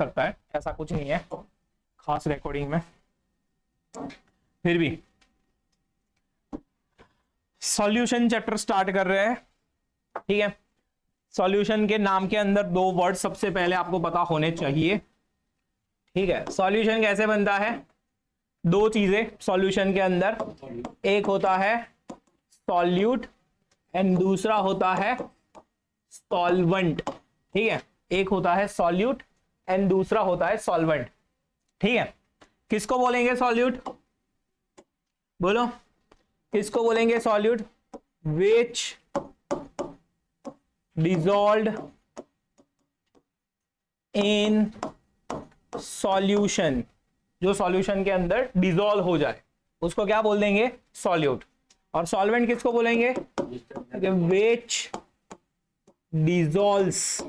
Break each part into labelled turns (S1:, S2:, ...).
S1: सकता है, ऐसा कुछ नहीं है खास रिकॉर्डिंग में। फिर भी सॉल्यूशन चैप्टर स्टार्ट कर रहे हैं, ठीक है। सॉल्यूशन के नाम के अंदर दो वर्ड सबसे पहले आपको पता होने चाहिए, ठीक है। सॉल्यूशन कैसे बनता है? दो चीजें सॉल्यूशन के अंदर, एक होता है सॉल्यूट एंड दूसरा होता है सॉल्वेंट, ठीक है। एक होता है सॉल्यूट एंड दूसरा होता है सॉल्वेंट, ठीक है। किसको बोलेंगे सॉल्यूट? बोलो, किसको बोलेंगे solute? Which dissolved in solution, जो सॉल्यूशन के अंदर डिसॉल्व हो जाए उसको क्या बोल देंगे? सॉल्यूट। और सॉल्वेंट किसको बोलेंगे? विच डिसॉल्व्स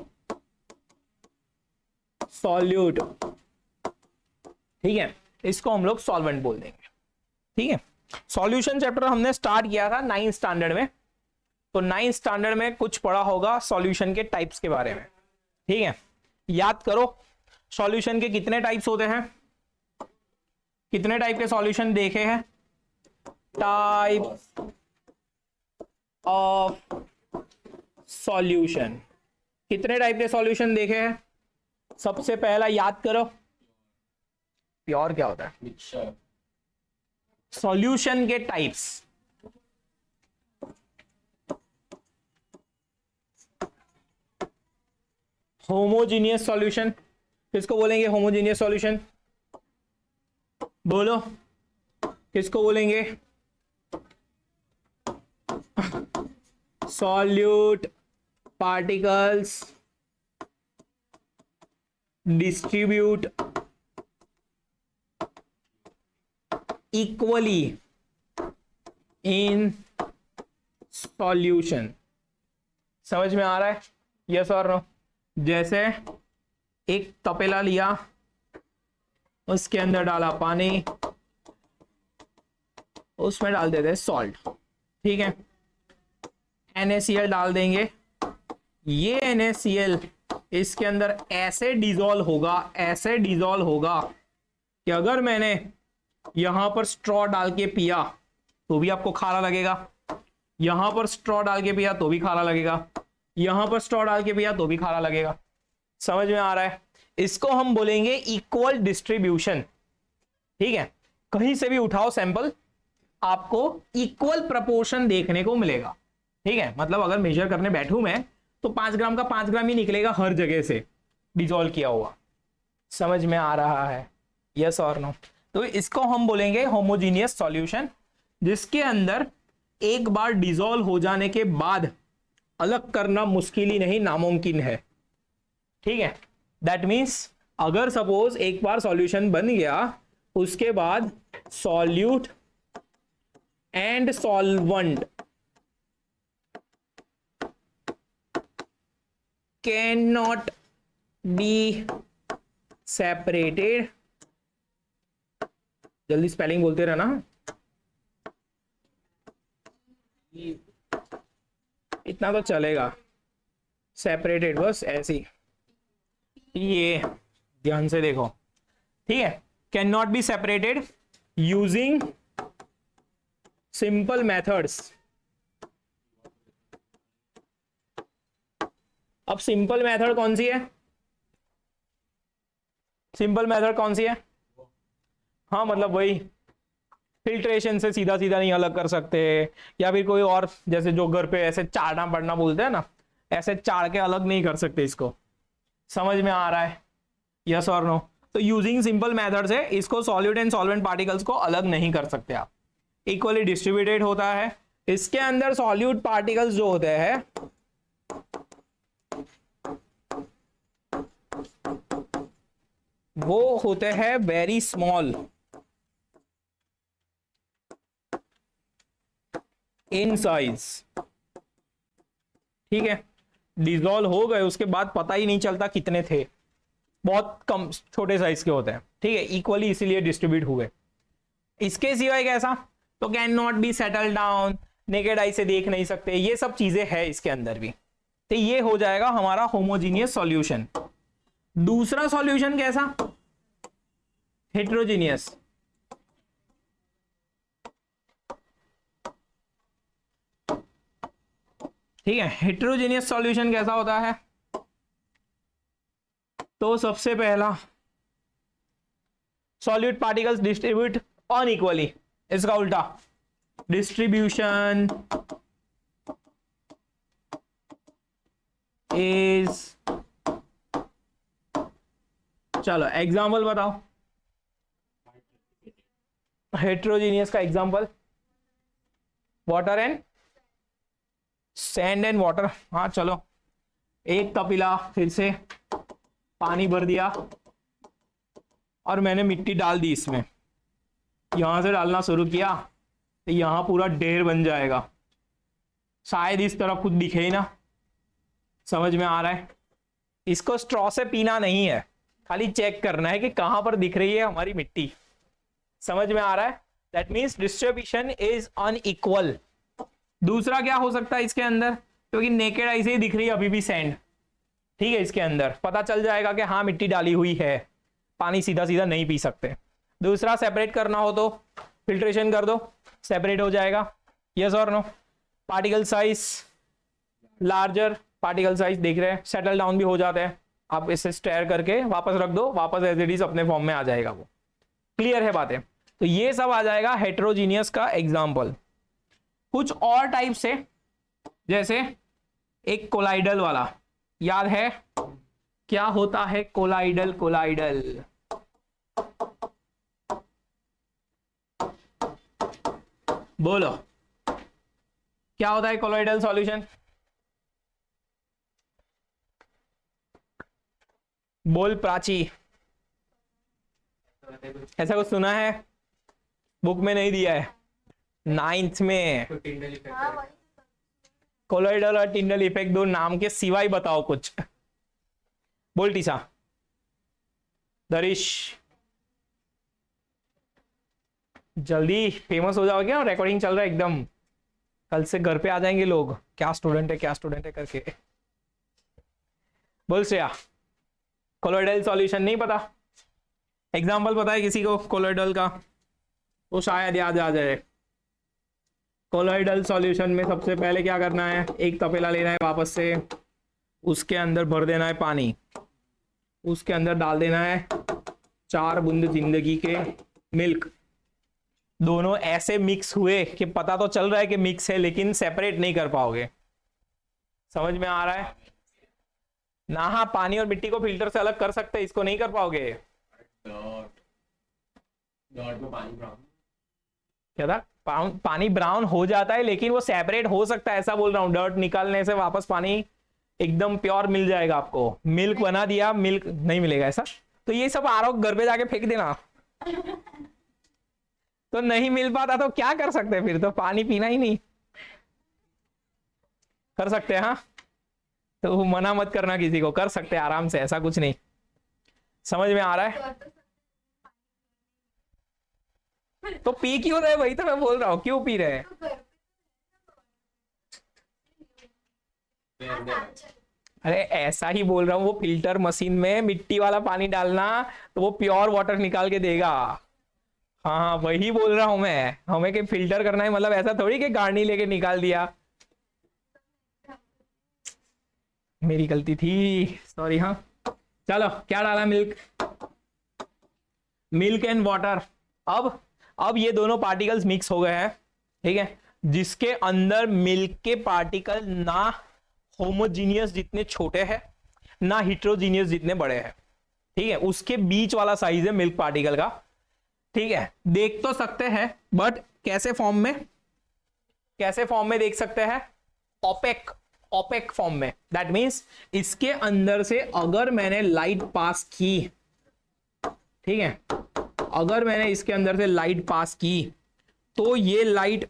S1: सॉल्यूट, ठीक है। इसको हम लोग सॉल्वेंट बोल देंगे, ठीक है। सॉल्यूशन चैप्टर हमने स्टार्ट किया था 9th स्टैंडर्ड में, तो 9th स्टैंडर्ड में कुछ पढ़ा होगा सॉल्यूशन के टाइप्स के बारे में, ठीक है। याद करो सॉल्यूशन के कितने टाइप्स होते हैं, कितने टाइप के सॉल्यूशन देखे हैं? टाइप ऑफ सॉल्यूशन, कितने टाइप के सॉल्यूशन देखे हैं? सबसे पहला याद करो, प्योर क्या होता है? सॉल्यूशन के टाइप्स, होमोजीनियस सॉल्यूशन, किसको बोलेंगे होमोजीनियस सॉल्यूशन? बोलो, किसको बोलेंगे? Solute particles distribute equally in solution. समझ में आ रहा है? यस और नो? जैसे एक तपेला लिया, उसके अंदर डाला पानी, उसमें डाल देते हैं सॉल्ट, ठीक है। NaCl डाल देंगे, ये NaCl इसके अंदर ऐसे डिसॉल्व होगा, ऐसे डिसॉल्व होगा कि अगर मैंने यहां पर स्ट्रॉ डाल के पिया तो भी आपको खारा लगेगा, यहां पर स्ट्रॉ डाल के पिया तो भी खारा लगेगा, यहां पर स्ट्रॉ डाल के पिया तो भी खारा लगेगा। समझ में आ रहा है? इसको हम बोलेंगे इक्वल डिस्ट्रीब्यूशन, ठीक है। कहीं से भी उठाओ सैंपल, आपको इक्वल प्रपोर्शन देखने को मिलेगा, ठीक है। मतलब अगर मेजर करने बैठूं मैं तो 5 ग्राम का 5 ग्राम ही निकलेगा हर जगह से डिसॉल्व किया हुआ। समझ में आ रहा है? यस और नो? तो इसको हम बोलेंगे होमोजीनियस सॉल्यूशन, जिसके अंदर एक बार डिसॉल्व हो जाने के बाद अलग करना मुश्किल ही नहीं, नामुमकिन है, ठीक है। दैट मीन्स अगर सपोज एक बार सॉल्यूशन बन गया, उसके बाद solute and solvent can not be separated, जल्दी स्पेलिंग बोलते रहना, इतना तो चलेगा, सेपरेटेड बस ऐसी, ये ध्यान से देखो, ठीक है। Can not be separated using simple methods. अब सिंपल मेथड कौन सी है? सिंपल मेथड कौन सी है? हाँ मतलब वही फिल्ट्रेशन से सीधा सीधा नहीं अलग कर सकते, या फिर कोई और जैसे जो घर पे ऐसे चाड़ना पड़ना बोलते हैं ना, ऐसे चाड़ के अलग नहीं कर सकते इसको। समझ में आ रहा है? यस और नो? तो यूजिंग सिंपल मेथड से इसको सॉल्यूट एंड सॉल्वेंट पार्टिकल्स को अलग नहीं कर सकते आप, इक्वली डिस्ट्रीब्यूटेड होता है। इसके अंदर सॉल्यूट पार्टिकल्स जो होते हैं वो होते हैं वेरी स्मॉल इन साइज, ठीक है। डिसॉल्व हो गए उसके बाद पता ही नहीं चलता कितने थे, बहुत कम छोटे साइज के होते हैं, ठीक है। इक्वली इसीलिए डिस्ट्रीब्यूट हुए। इसके सिवाय कैसा? तो can not be settle down, naked eye से देख नहीं सकते, ये सब चीजें हैं इसके अंदर भी। तो ये हो जाएगा हमारा होमोजीनियस सॉल्यूशन। दूसरा सॉल्यूशन कैसा, हेट्रोजीनियस। ठीक है, हेट्रोजीनियस सॉल्यूशन कैसा होता है, तो सबसे पहला सॉल्यूट पार्टिकल्स डिस्ट्रीब्यूट अनइक्वली, इसका उल्टा डिस्ट्रीब्यूशन इज, चलो एग्जांपल बताओ हेट्रोजीनियस का example, water and sand and water. हाँ चलो, एक तपीला फिर से पानी भर दिया और मैंने मिट्टी डाल दी इसमें, यहां से डालना शुरू किया तो यहां पूरा ढेर बन जाएगा, शायद इस तरफ कुछ दिखे ही ना। समझ में आ रहा है, इसको स्ट्रॉ से पीना नहीं है, खाली चेक करना है कि कहां पर दिख रही है हमारी मिट्टी। समझ में आ रहा है, that means distribution is unequal. दूसरा क्या हो सकता है इसके अंदर, क्योंकि नेकेड आई से ही दिख रही है अभी भी सैंड, ठीक है, इसके अंदर पता चल जाएगा कि हाँ मिट्टी डाली हुई है, पानी सीधा सीधा नहीं पी सकते। दूसरा सेपरेट करना हो तो फिल्ट्रेशन कर दो, सेपरेट हो जाएगा, यस और no. Particle size larger, particle size देख रहे हैं, सेटल डाउन भी हो जाते हैं, आप इसे स्टेयर करके वापस रख दो, वापस एज इट इज अपने फॉर्म में आ जाएगा वो। क्लियर है बातें, तो ये सब आ जाएगा हेट्रोजीनियस का एग्जाम्पल। कुछ और टाइप से, जैसे एक कोलाइडल वाला, याद है क्या होता है कोलाइडल, कोलाइडल बोलो क्या होता है कोलाइडल सॉल्यूशन, बोल प्राची, ऐसा कुछ सुना है, बुक में नहीं दिया है, 9th में। कोलाइडल और टिंडल इफेक्ट दो नाम के सिवाय बताओ कुछ, बोल टीसा, दरिश जल्दी फेमस हो जाओगे, और रिकॉर्डिंग चल रहा है एकदम, कल से घर पे आ जाएंगे लोग, क्या स्टूडेंट है क्या स्टूडेंट है करके। बोल श्रेया, कोलोइडल सॉल्यूशन नहीं पता, एग्जांपल पता है किसी को कोलोइडल का, वो शायद याद आ जाए। कोलोइडल सॉल्यूशन में सबसे पहले क्या करना है, एक तपेला लेना है वापस से, उसके अंदर भर देना है पानी, उसके अंदर डाल देना है 4 बूंद जिंदगी के मिल्क, दोनों ऐसे मिक्स हुए कि पता तो चल रहा है कि मिक्स है, लेकिन सेपरेट नहीं कर पाओगे। समझ में आ रहा है ना, हाँ पानी और मिट्टी को फिल्टर से अलग कर सकते हैं, इसको नहीं कर पाओगे। क्या था, पानी ब्राउन हो जाता है लेकिन वो सेपरेट हो सकता है, ऐसा बोल रहा हूं, डर्ट निकालने से वापस पानी एकदम प्योर मिल जाएगा आपको। मिल्क बना दिया, मिल्क नहीं मिलेगा ऐसा, तो ये सब आरओ घर पे जाके फेंक देना। तो नहीं मिल पाता तो क्या कर सकते हैं, फिर तो पानी पीना ही नहीं कर सकते हैं। हाँ तो मना मत करना किसी को, कर सकते हैं आराम से, ऐसा कुछ नहीं। समझ में आ रहा है, तो पी क्यों रहे, वही तो मैं बोल रहा हूँ, क्यों पी रहे हैं। अरे ऐसा ही बोल रहा हूँ, वो फिल्टर मशीन में मिट्टी वाला पानी डालना तो वो प्योर वाटर निकाल के देगा। हाँ वही बोल रहा हूं मैं, हमें कि फिल्टर करना है, मतलब ऐसा थोड़ी कि गार्नी लेके निकाल दिया, मेरी गलती थी, सॉरी। हाँ चलो क्या डाला, मिल्क, मिल्क एंड वाटर। अब ये दोनों पार्टिकल्स मिक्स हो गए हैं, ठीक है, जिसके अंदर मिल्क के पार्टिकल ना होमोजीनियस जितने छोटे हैं, ना हिट्रोजीनियस जितने बड़े हैं, ठीक है, उसके बीच वाला साइज है मिल्क पार्टिकल का। ठीक है, देख तो सकते हैं बट कैसे फॉर्म में, कैसे फॉर्म में देख सकते हैं, ओपेक, ओपेक फॉर्म में। दैट मींस इसके अंदर से अगर मैंने लाइट पास की, ठीक है, अगर मैंने इसके अंदर से लाइट पास की तो ये लाइट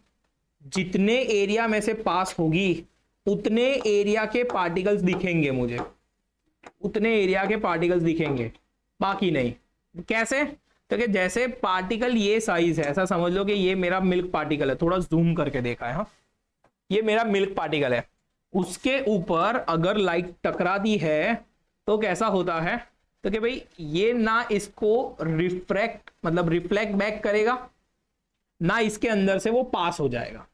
S1: जितने एरिया में से पास होगी उतने एरिया के पार्टिकल्स दिखेंगे मुझे, उतने एरिया के पार्टिकल्स दिखेंगे, बाकी नहीं। कैसे, तो कि जैसे पार्टिकल ये साइज है, ऐसा समझ लो कि ये मेरा मिल्क पार्टिकल है, थोड़ा जूम करके देखा है, हाँ ये मेरा मिल्क पार्टिकल है, उसके ऊपर अगर लाइट टकराती है तो कैसा होता है, तो कि भाई ये ना इसको रिफ्रैक्ट मतलब रिफ्लेक्ट बैक करेगा, ना इसके अंदर से वो पास हो जाएगा।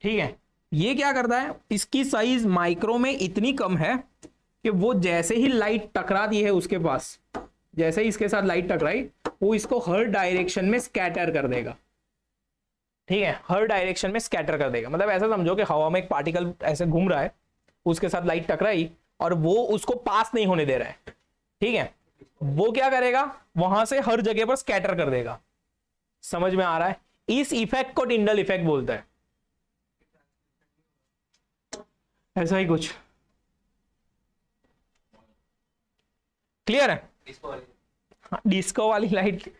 S1: ठीक है, ये क्या करता है, इसकी साइज माइक्रो में इतनी कम है कि वो जैसे ही लाइट टकराती है उसके पास, जैसे ही इसके साथ लाइट टकराई, वो इसको हर डायरेक्शन में स्कैटर कर देगा। ठीक है, हर डायरेक्शन में स्कैटर कर देगा। मतलब ऐसा समझो कि हवा में एक पार्टिकल ऐसे घूम रहा है, उसके साथ लाइट टकराई और वो उसको पास नहीं होने दे रहा है। ठीक है, वो क्या करेगा, वहां से हर जगह पर स्कैटर कर देगा। समझ में आ रहा है? इस इफेक्ट को टिंडल इफेक्ट बोलते हैं। ऐसा ही कुछ क्लियर है? डिस्को वाली लाइट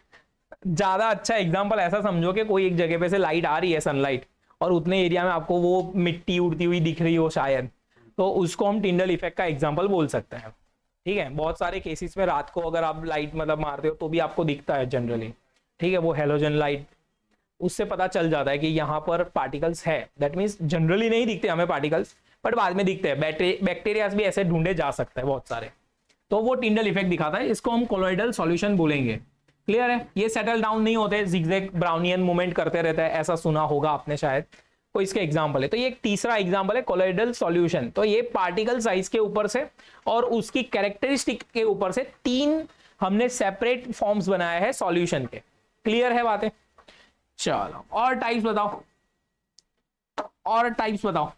S1: ज्यादा अच्छा एग्जांपल ऐसा समझो कि कोई एक जगह पे से लाइट आ रही है, सनलाइट, और उतने एरिया में आपको वो मिट्टी उड़ती हुई दिख रही हो शायद, तो उसको हम टिंडल इफेक्ट का एग्जांपल बोल सकते हैं। ठीक है, बहुत सारे केसेस में रात को अगर आप लाइट मतलब मारते हो तो भी आपको दिखता है जनरली। ठीक है, वो हेलोजन लाइट, उससे पता चल जाता है कि यहाँ पर पार्टिकल्स है। दैट मीन्स जनरली नहीं दिखते हमें पार्टिकल्स, बट बाद में दिखते हैं। बैक्टीरियाज भी ऐसे ढूंढे जा सकते हैं बहुत सारे, तो वो टिंडल इफेक्ट दिखाता है। इसको हम कोलॉइडल सॉल्यूशन बोलेंगे। क्लियर है? ये सेटल डाउन नहीं होते, जिगजैग ब्राउनियन मूवमेंट करते रहता है, ऐसा सुना होगा आपने शायद, कोई इसके एग्जांपल है। तो ये एक तीसरा एग्जांपल है कोलॉइडल सॉल्यूशन। तो ये पार्टिकल साइज के ऊपर से और उसकी कैरेक्टरिस्टिक के ऊपर से तीन हमने सेपरेट फॉर्म्स बनाए हैं सॉल्यूशन के। क्लियर है बातें? चलो और टाइप्स बताओ, और टाइप्स बताओ।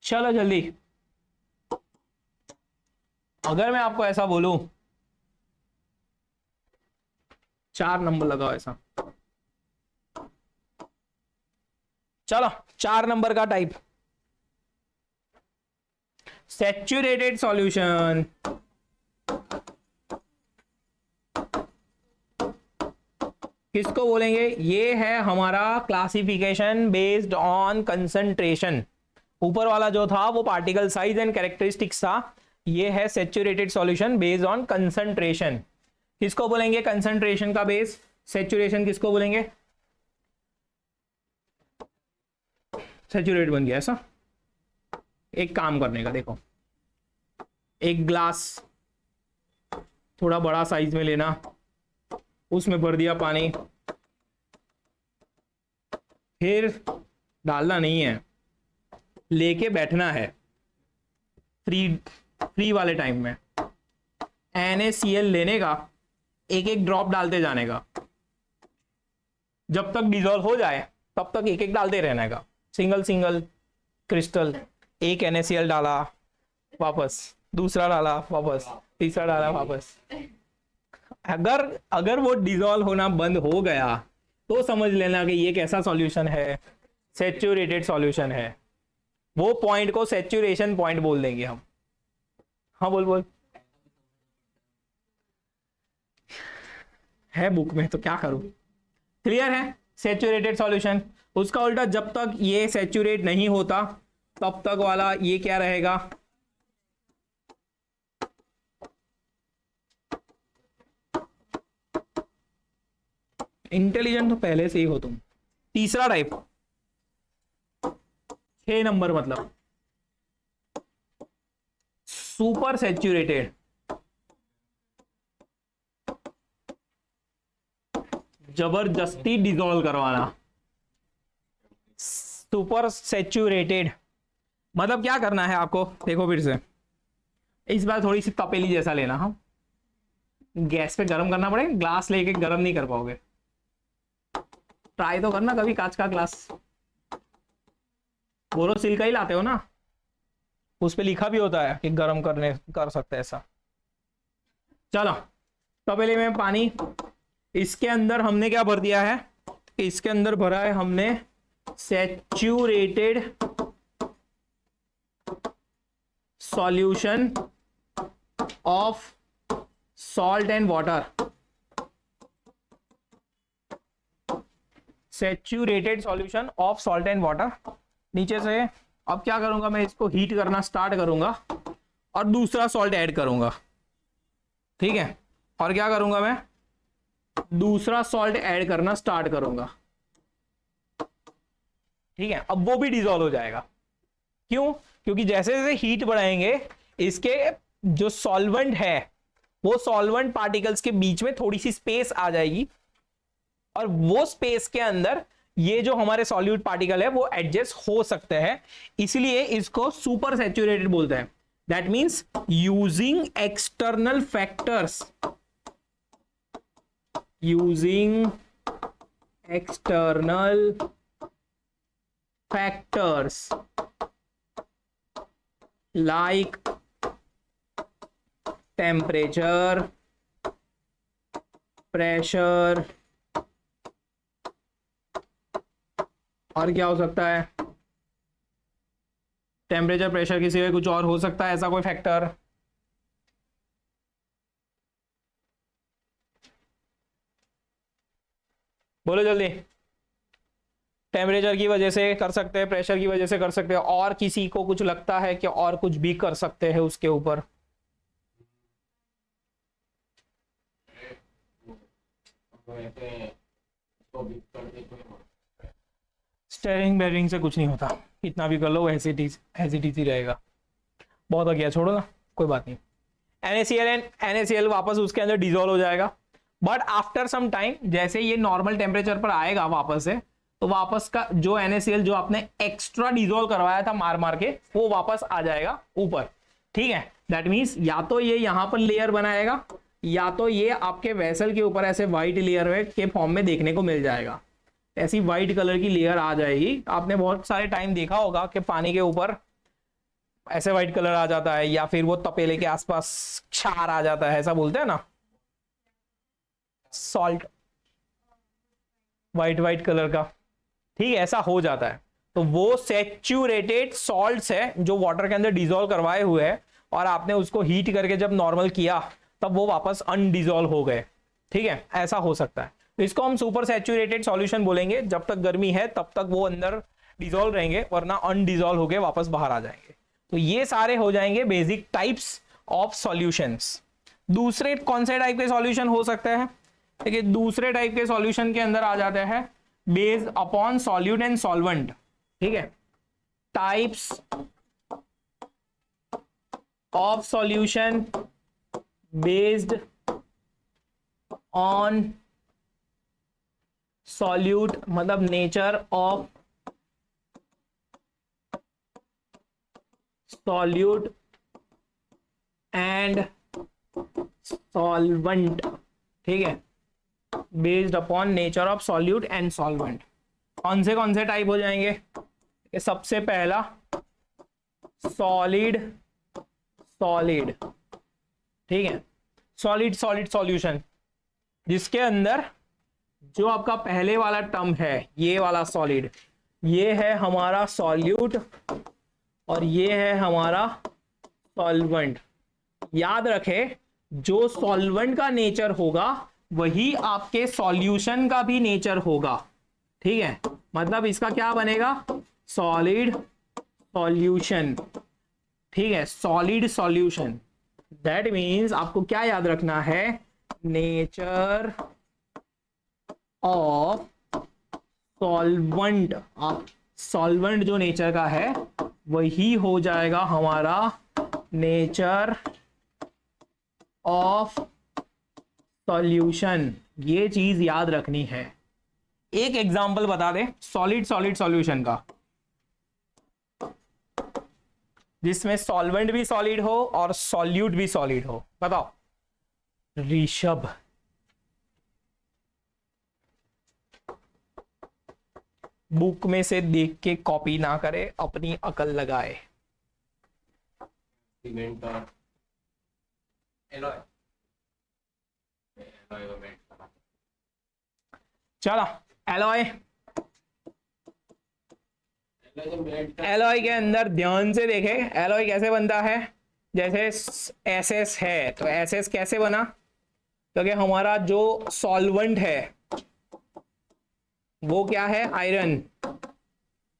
S1: चलो जल्दी। अगर मैं आपको ऐसा बोलूं, 4 नंबर लगाओ ऐसा। चलो 4 नंबर का टाइप, सैचुरेटेड सॉल्यूशन। किसको बोलेंगे? ये है हमारा क्लासिफिकेशन बेस्ड ऑन कंसंट्रेशन। ऊपर वाला जो था वो पार्टिकल साइज एंड कैरेक्टरिस्टिक्स था, ये है saturated solution based on concentration. किसको बोलेंगे कंसंट्रेशन का बेस? सैचुरेशन किसको बोलेंगे? सैचुरेट बन गया ऐसा। एक काम करने का, देखो, एक ग्लास थोड़ा बड़ा साइज में लेना, उसमें भर दिया पानी, फिर डालना नहीं है, लेके बैठना है फ्री वाले टाइम में, NaCl लेने का, एक एक ड्रॉप डालते जाने का, जब तक डिजोल्व हो जाए तब तक एक एक डालते रहने का, सिंगल सिंगल क्रिस्टल। एक NaCl डाला वापस, दूसरा डाला वापस, तीसरा डाला वापस। अगर वो डिजोल्व होना बंद हो गया तो समझ लेना कि ये कैसा सॉल्यूशन है, सैचुरेटेड सॉल्यूशन है। वो पॉइंट को सैचुरेशन पॉइंट बोल देंगे हम। हाँ बोल बोल, है बुक में तो क्या करूं। क्लियर है? Saturated solution. उसका उल्टा, जब तक ये सैचुरेट नहीं होता तब तक वाला ये क्या रहेगा? इंटेलिजेंट तो पहले से ही हो तुम। तीसरा टाइप 6 नंबर, मतलब सुपर सैचुरेटेड। जबरदस्ती डिसॉल्व करवाना। सुपर सैचुरेटेड मतलब क्या करना है आपको, देखो फिर से, इस बार थोड़ी सी तपेली जैसा लेना। हम गैस पे गर्म करना पड़ेगा, ग्लास लेके गर्म नहीं कर पाओगे। ट्राई तो करना कभी, कांच का ग्लास। बोरोसिल का ही लाते हो ना, उस पे लिखा भी होता है कि गर्म करने कर सकते हैं ऐसा। चलो तपेले में पानी, इसके अंदर हमने क्या भर दिया है? इसके अंदर भरा है हमने saturated solution of salt and water. Saturated solution of salt and water. नीचे से अब क्या करूंगा मैं, इसको हीट करना स्टार्ट करूंगा और दूसरा सॉल्ट ऐड करूंगा। ठीक है, और क्या करूंगा मैं, दूसरा सॉल्ट ऐड करना स्टार्ट करूंगा। ठीक है, अब वो भी डिसॉल्व हो जाएगा। क्यों? क्योंकि जैसे जैसे हीट बढ़ाएंगे इसके जो सॉल्वेंट है वो सॉल्वेंट पार्टिकल्स के बीच में थोड़ी सी स्पेस आ जाएगी और वो स्पेस के अंदर ये जो हमारे सॉल्यूट पार्टिकल है वो एडजस्ट हो सकते हैं, इसलिए इसको सुपर सैचुरेटेड बोलते हैं। That means using external factors, using external factors like temperature, pressure, और क्या हो सकता है? टेम्परेचर प्रेशर के सिवाय कुछ और हो सकता है ऐसा कोई फैक्टर? बोलो जल्दी। टेम्परेचर की वजह से कर सकते हैं, प्रेशर की वजह से कर सकते हैं, और किसी को कुछ लगता है कि और कुछ भी कर सकते हैं उसके ऊपर? स्टेयरिंग बेयरिंग से कुछ नहीं होता, इतना भी कर लो ऐसे ही रहेगा। बहुत हो गया, छोड़ो ना, कोई बात नहीं। NaCl वापस उसके अंदर डिजोल्व हो जाएगा, बट आफ्टर सम टाइम जैसे ये नॉर्मल टेम्परेचर पर आएगा वापस से, तो वापस का जो NaCl जो आपने एक्स्ट्रा डिजोल्व करवाया था मार मार के, वो वापस आ जाएगा ऊपर। ठीक है, दैट मींस या तो ये यहां पर लेयर बनाएगा या तो ये आपके वेसल के ऊपर ऐसे व्हाइट लेयर के फॉर्म में देखने को मिल जाएगा। ऐसी व्हाइट कलर की लेयर आ जाएगी। आपने बहुत सारे टाइम देखा होगा कि पानी के ऊपर ऐसे व्हाइट कलर आ जाता है या फिर वो तपेले के आसपास क्षार आ जाता है, ऐसा बोलते हैं ना, सॉल्ट, व्हाइट व्हाइट कलर का। ठीक है, ऐसा हो जाता है। तो वो सैचुरेटेड सॉल्ट्स है जो वाटर के अंदर डिजोल्व करवाए हुए हैं, और आपने उसको हीट करके जब नॉर्मल किया तब वो वापस अनडिजोल्व हो गए। ठीक है, ऐसा हो सकता है। तो इसको हम सुपर सैचुरेटेड सॉल्यूशन बोलेंगे। जब तक गर्मी है तब तक वो अंदर डिजोल्व रहेंगे, वरना अनडिजोल्व होके वापस बाहर आ जाएंगे। तो ये सारे हो जाएंगे बेसिक टाइप्स ऑफ सॉल्यूशंस। दूसरे कौन से टाइप के सॉल्यूशन हो सकते हैं? देखिए, दूसरे टाइप के सॉल्यूशन के अंदर आ जाते हैं based upon solute and solvent. ठीक है, types of solution based on solute, मतलब nature of solute and solvent. ठीक है, based upon nature of solute and solvent. कौन से टाइप हो जाएंगे? सबसे पहला सॉलिड सॉलिड। ठीक है, सॉलिड सॉलिड सॉल्यूशन, जिसके अंदर जो आपका पहले वाला टर्म है, ये वाला सॉलिड, ये है हमारा सॉल्यूट और ये है हमारा सॉल्वेंट। याद रखें, जो सॉल्वेंट का नेचर होगा वही आपके सॉल्यूशन का भी नेचर होगा। ठीक है, मतलब इसका क्या बनेगा? Solid solution. ठीक है, सॉलिड सॉल्यूशन। दैट मीन्स आपको क्या याद रखना है? Nature of solvent. सॉल्वेंट जो नेचर का है वही हो जाएगा हमारा नेचर ऑफ सॉल्यूशन। ये चीज याद रखनी है। एक एग्जांपल बता दे सॉलिड सॉलिड सॉल्यूशन का, जिसमें सॉल्वेंट भी सॉलिड हो और सॉल्यूट भी सॉलिड हो। बताओ। ऋषभ, बुक में से देख के कॉपी ना करे, अपनी अकल लगाए।
S2: सीमेंट और एलॉय।
S1: चला, एलॉय। एलॉय के अंदर ध्यान से देखे, एलॉय कैसे बनता है? जैसे एसएस है, तो एसएस कैसे बना? क्योंकि हमारा जो सॉल्वेंट है वो क्या है? आयरन।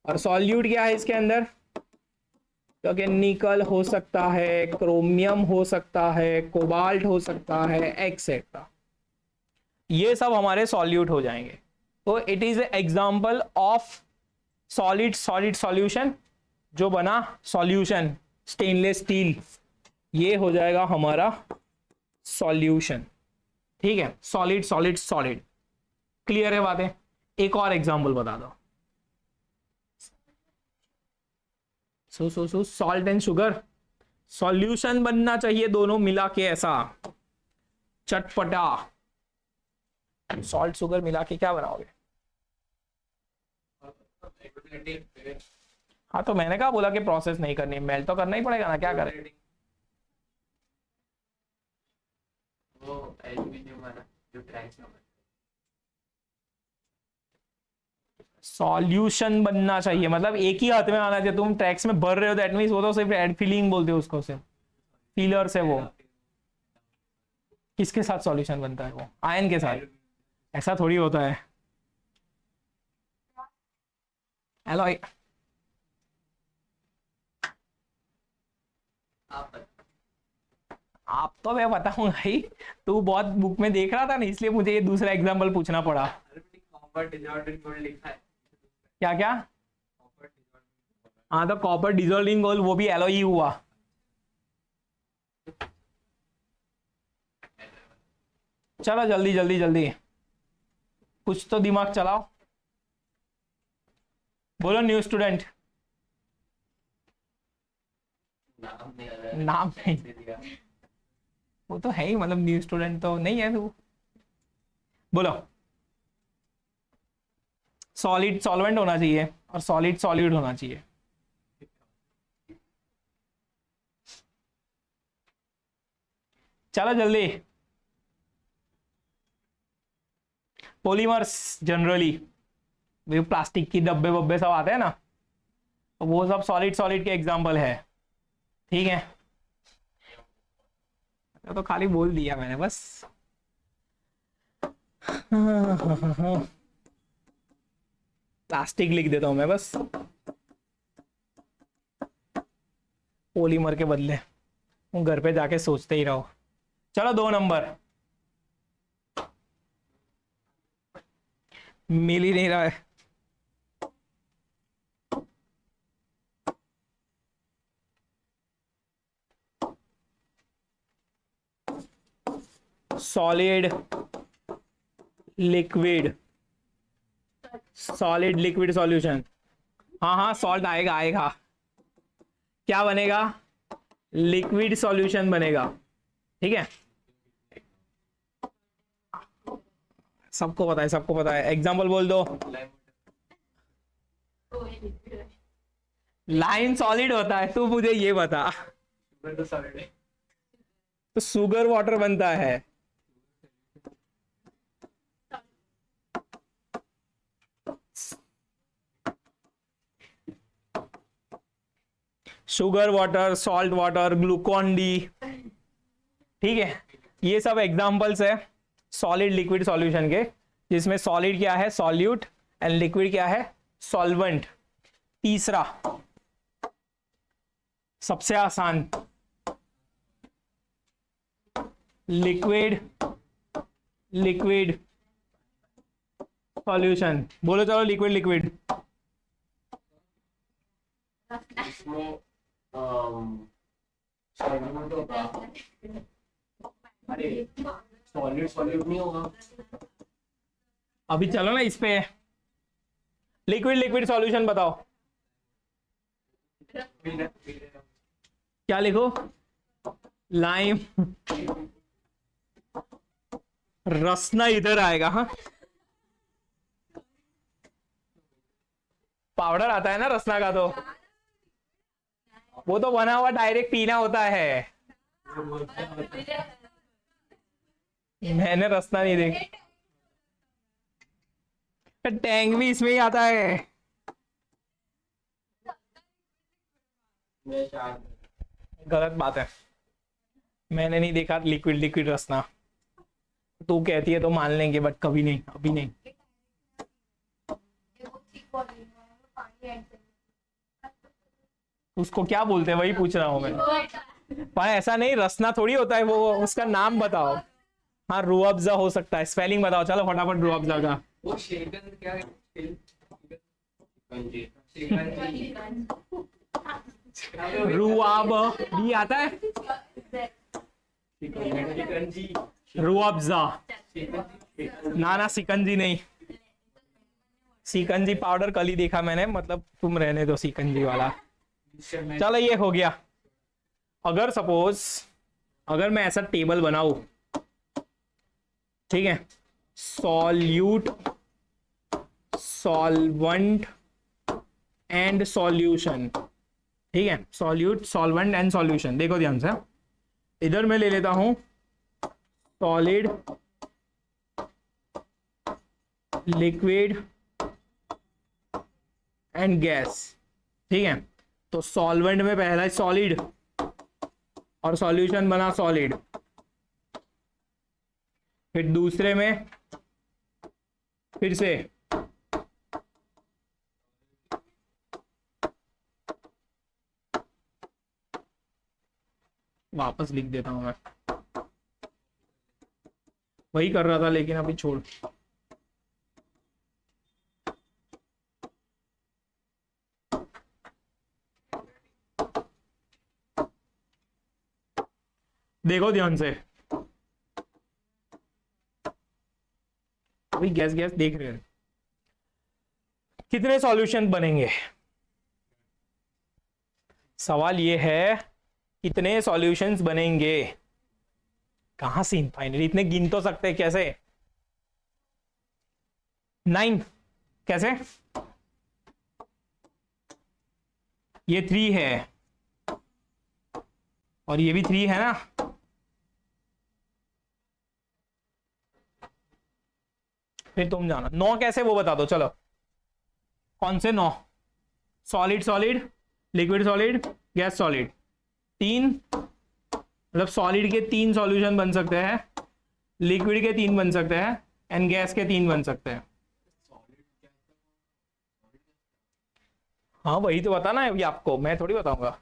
S1: और सॉल्यूट क्या है इसके अंदर? क्योंकि निकल हो सकता है, क्रोमियम हो सकता है, कोबाल्ट हो सकता है, एक्सेट्रा। ये सब हमारे सॉल्यूट हो जाएंगे। तो it is example of solid solid solution. जो बना सॉल्यूशन स्टेनलेस स्टील, ये हो जाएगा हमारा सॉल्यूशन। ठीक है, सॉलिड सॉलिड सॉलिड, क्लियर है बातें। एक और एग्जांपल बता दो। सॉल्ट एंड शुगर, सॉल्यूशन बनना चाहिए दोनों मिला के, ऐसा चटपटा। सॉल्ट शुगर मिला के क्या बनाओगे? हाँ तो मैंने कहा बोला कि प्रोसेस नहीं करनी, मेल्ट तो करना ही पड़ेगा ना, क्या करें।
S2: वो एल्यूमिनियम वाला जो ट्रैक्स में
S1: सॉल्यूशन बनना चाहिए मतलब एक ही हाथ में आना चाहिए। तुम ट्रैक्स में भर रहे हो दैट मींस वो तो सिर्फ एड फिलिंग बोलते हो उसको, सिर्फ फीलर से। वो किसके साथ सॉल्यूशन बनता है? वो आयन के साथ। ऐसा थोड़ी होता है। एलॉय आप तो मैं बताऊंगा ही, तू बहुत बुक में देख रहा था ना, इसलिए मुझे ये दूसरा एग्जांपल पूछना पड़ा।
S2: कॉपर डिसॉल्व्ड इन गोल्ड लिखा है।
S1: क्या क्या?
S2: Copper dissolved.
S1: हाँ तो कॉपर डिसॉल्व्ड इन गोल्ड वो भी एलॉय ही हुआ। चलो जल्दी जल्दी जल्दी, कुछ तो दिमाग चलाओ। बोलो न्यू स्टूडेंट।
S2: नाम नहीं आ रहा है।
S1: नाम नहीं,
S2: दे दिया।
S1: वो तो है ही, मतलब न्यू स्टूडेंट तो नहीं है तू। बोलो। सॉलिड सॉल्वेंट होना चाहिए और सॉलिड सॉलिड होना चाहिए। चलो जल्दी। पॉलीमर्स जनरली प्लास्टिक की डब्बे वब्बे सब आते हैं ना, तो वो सब सॉलिड सॉलिड के एग्जांपल है। ठीक है, तो खाली बोल दिया मैंने बस। प्लास्टिक लिख देता हूं मैं बस पॉलीमर के बदले, वो घर पे जाके सोचते ही रहो। चलो 2 नंबर मिल ही नहीं रहा है। Solid liquid, solid liquid solution. हाँ हाँ सॉल्ट आएगा आएगा। क्या बनेगा? लिक्विड सॉल्यूशन बनेगा। ठीक है, सबको पता है, सबको पता है। एग्जांपल बोल दो। लाइम सॉलिड होता है, तू मुझे ये बता।
S2: शुगर तो सॉलिड है।
S1: तो शुगर वाटर बनता है। Sugar water, salt water, Glucon D. ठीक है, ये सब एग्जांपल्स है सॉलिड लिक्विड सॉल्यूशन के, जिसमें सॉलिड क्या है? सॉल्यूट, एंड लिक्विड क्या है? सॉल्वेंट। तीसरा सबसे आसान, लिक्विड लिक्विड सॉल्यूशन। बोलो चलो लिक्विड लिक्विड।
S2: इसमें सॉल्यूट होगा। अरे सॉलिड सॉल्यूट नहीं होगा।
S1: अभी चलो ना इस पे, लिक्विड लिक्विड सॉल्यूशन बताओ। क्या लिखो? लाइम। रसना इधर आएगा। हाँ पाउडर आता है ना रसना का, तो वो तो बना हुआ डायरेक्ट पीना होता है। मैंने रसना नहीं देखा। टैंक भी इसमें ही आता है। गलत बात है, मैंने नहीं देखा लिक्विड लिक्विड रसना। तू कहती है तो मान लेंगे, बट कभी नहीं, अभी नहीं। उसको क्या बोलते हैं वही पूछ रहा हूं मैं। पर ऐसा नहीं, रसना थोड़ी होता है वो, उसका नाम बताओ। हाँ रूह अफ़ज़ा हो सकता है। स्पेलिंग बताओ चलो फटाफट रूह अफ़ज़ा का।
S2: वो शेकन क्या है?
S1: रुआब भी आता है,
S2: शिकंजी।
S1: रुअफ़ज़ा, ना ना सिकंजी नहीं, सिकंजी पाउडर कल ही देखा मैंने, मतलब तुम रहने दो सिकंजी वाला। चलो ये हो गया। अगर सपोज अगर मैं ऐसा टेबल बनाऊं, ठीक है, सॉल्यूट, सॉल्वेंट एंड सॉल्यूशन, ठीक है, सॉल्यूट, सॉल्वेंट एंड सॉल्यूशन। देखो ध्यान से, इधर मैं ले लेता हूं सॉलिड, लिक्विड एंड गैस, ठीक है। तो सॉल्वेंट में पहला सॉलिड और सॉल्यूशन बना सॉलिड, फिर दूसरे में फिर से वापस लिख देता हूं मैं, वही कर रहा था लेकिन अभी छोड़। देखो ध्यान से, अभी गैस गैस देख रहे हैं, कितने सॉल्यूशन बनेंगे। सवाल ये है कितने सॉल्यूशंस बनेंगे। कहां से इनफाइनाइट, इतने गिन तो सकते हैं कैसे, 9 कैसे, ये 3 है और ये भी 3 है ना, फिर तुम जाना 9 कैसे वो बता दो। चलो कौन से 9, solid solid, liquid solid, gas solid, 3, मतलब सॉलिड के 3 सॉल्यूशन बन सकते हैं, लिक्विड के 3 बन सकते हैं एंड गैस के 3 बन सकते हैं। हाँ वही तो बताना है अभी आपको, मैं थोड़ी बताऊंगा।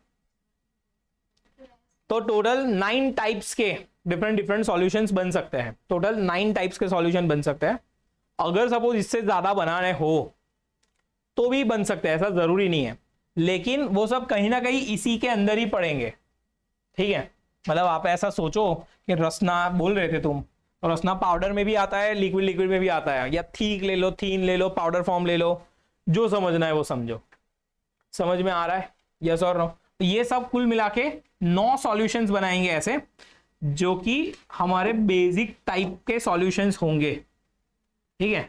S1: तो टोटल 9 टाइप्स के डिफरेंट डिफरेंट सॉल्यूशंस बन सकते हैं, टोटल 9 टाइप्स के सॉल्यूशन बन सकते हैं। अगर सपोज इससे ज्यादा बनाने हो तो भी बन सकते हैं, ऐसा जरूरी नहीं है, लेकिन वो सब कहीं ना कहीं इसी के अंदर ही पड़ेंगे, ठीक है। मतलब आप ऐसा सोचो कि रसना बोल रहे थे तुम, तो रसना पाउडर में भी आता है, लिक्विड लिक्विड में भी आता है, या थिक ले लो, थीन ले लो, पाउडर फॉर्म ले लो, जो समझना है वो समझो। समझ में आ रहा है, यस और नो। तो ये सब कुल मिला के 9 सॉल्यूशंस बनाएंगे ऐसे, जो कि हमारे बेसिक टाइप के सॉल्यूशंस होंगे, ठीक है।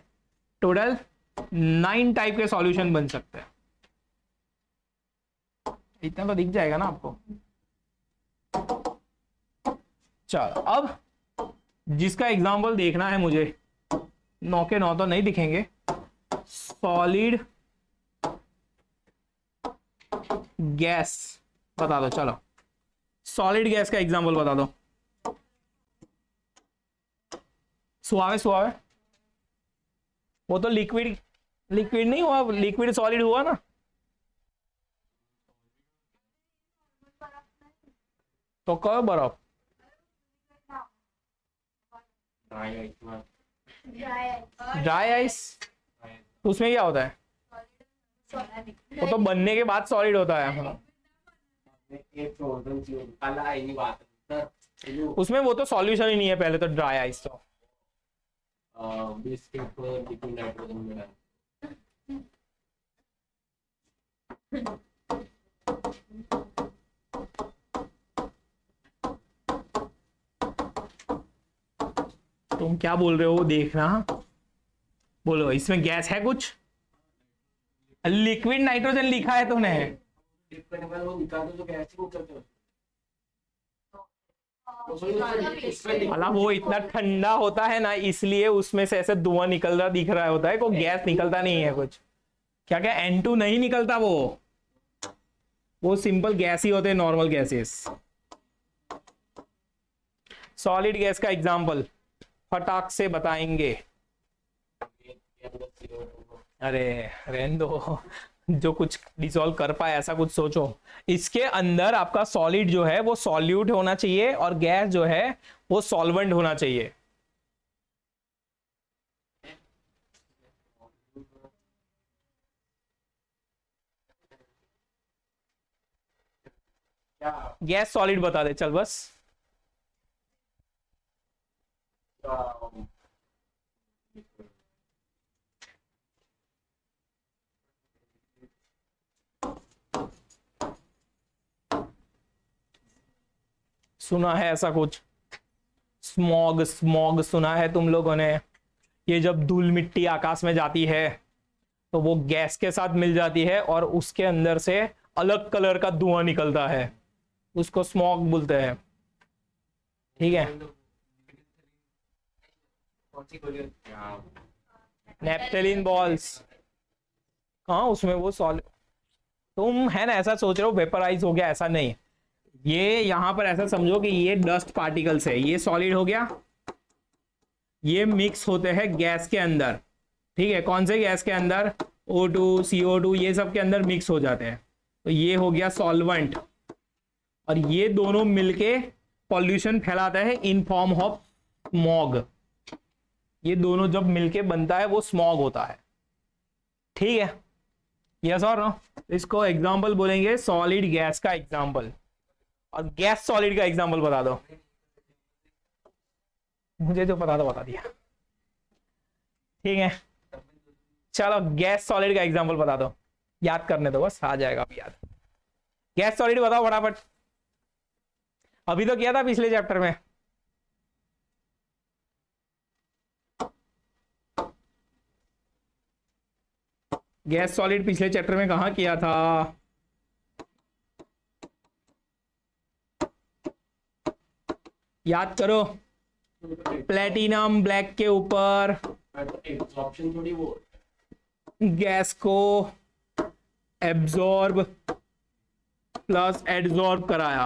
S1: टोटल 9 टाइप के सॉल्यूशन बन सकते हैं, इतना तो दिख जाएगा ना आपको। चलो अब जिसका एग्जांपल देखना है मुझे, 9 के 9 तो नहीं दिखेंगे, सॉलिड गैस बता दो। चलो सॉलिड गैस का एग्जांपल बता दो, सुहावे सुहावे। वो तो लिक्विड लिक्विड नहीं हुआ, लिक्विड सॉलिड हुआ ना। तो कब बर्फ, ड्राई आइस, उसमें क्या होता है, वो तो बनने के बाद सॉलिड होता है। उसमें वो तो सॉल्यूशन ही नहीं है पहले तो, ड्राई आइस तो तुम क्या बोल रहे हो देखना, बोलो इसमें गैस है कुछ, लिक्विड नाइट्रोजन लिखा है तुमने, मतलब वो इतना ठंडा होता है ना, इसलिए उसमें से ऐसे धुआं निकल रहा दिख रहा होता है, कोई गैस निकलता नहीं है कुछ। क्या क्या N2 नहीं निकलता, वो सिंपल गैस ही होते हैं, नॉर्मल गैसेस। सॉलिड गैस का एग्जांपल फटाक से बताएंगे। अरे रहने दो, जो कुछ डिसॉल्व कर पाए ऐसा कुछ सोचो। इसके अंदर आपका सॉलिड जो है वो सॉल्यूट होना चाहिए और गैस जो है वो सॉल्वेंट होना चाहिए। गैस सॉलिड बता दे चल बस। सुना है ऐसा कुछ? स्मॉग, स्मॉग सुना है तुम लोगों ने? ये जब धूल मिट्टी आकाश में जाती है तो वो गैस के साथ मिल जाती है और उसके अंदर से अलग कलर का धुआं निकलता है, उसको स्मॉग बोलते हैं। ठीक है, नेप्थलीन बॉल्स। हाँ उसमें वो सॉलिड, तुम है ना ऐसा सोच रहे हो वेपराइज हो गया, ऐसा नहीं। ये यहां पर ऐसा समझो कि ये डस्ट पार्टिकल्स है, ये सॉलिड हो गया, ये मिक्स होते हैं गैस के अंदर। ठीक है, कौन से गैस के अंदर? O2, CO2, ये सब के अंदर मिक्स हो जाते हैं, तो ये हो गया सॉल्वेंट। और ये दोनों मिलके पॉल्यूशन फैलाता है इन फॉर्म ऑफ स्मॉग। ये दोनों जब मिलके बनता है वो स्मॉग होता है। ठीक है, यस और नो? इसको एग्जांपल बोलेंगे सॉलिड गैस का एग्जांपल। और गैस सॉलिड का एग्जांपल बता दो। मुझे जो पता था बता दिया। ठीक है, चलो गैस सॉलिड का एग्जांपल बता दो, याद करने दो बस, आ जाएगा अभी याद। गैस सॉलिड बताओ फटाफट, अभी तो किया था पिछले चैप्टर में। गैस सॉलिड पिछले चैप्टर में कहां किया था? याद करो, प्लेटिनम ब्लैक के ऊपर
S2: ऑप्शन थोड़ी वो
S1: गैस को एब्जॉर्ब प्लस एडजॉर्ब कराया।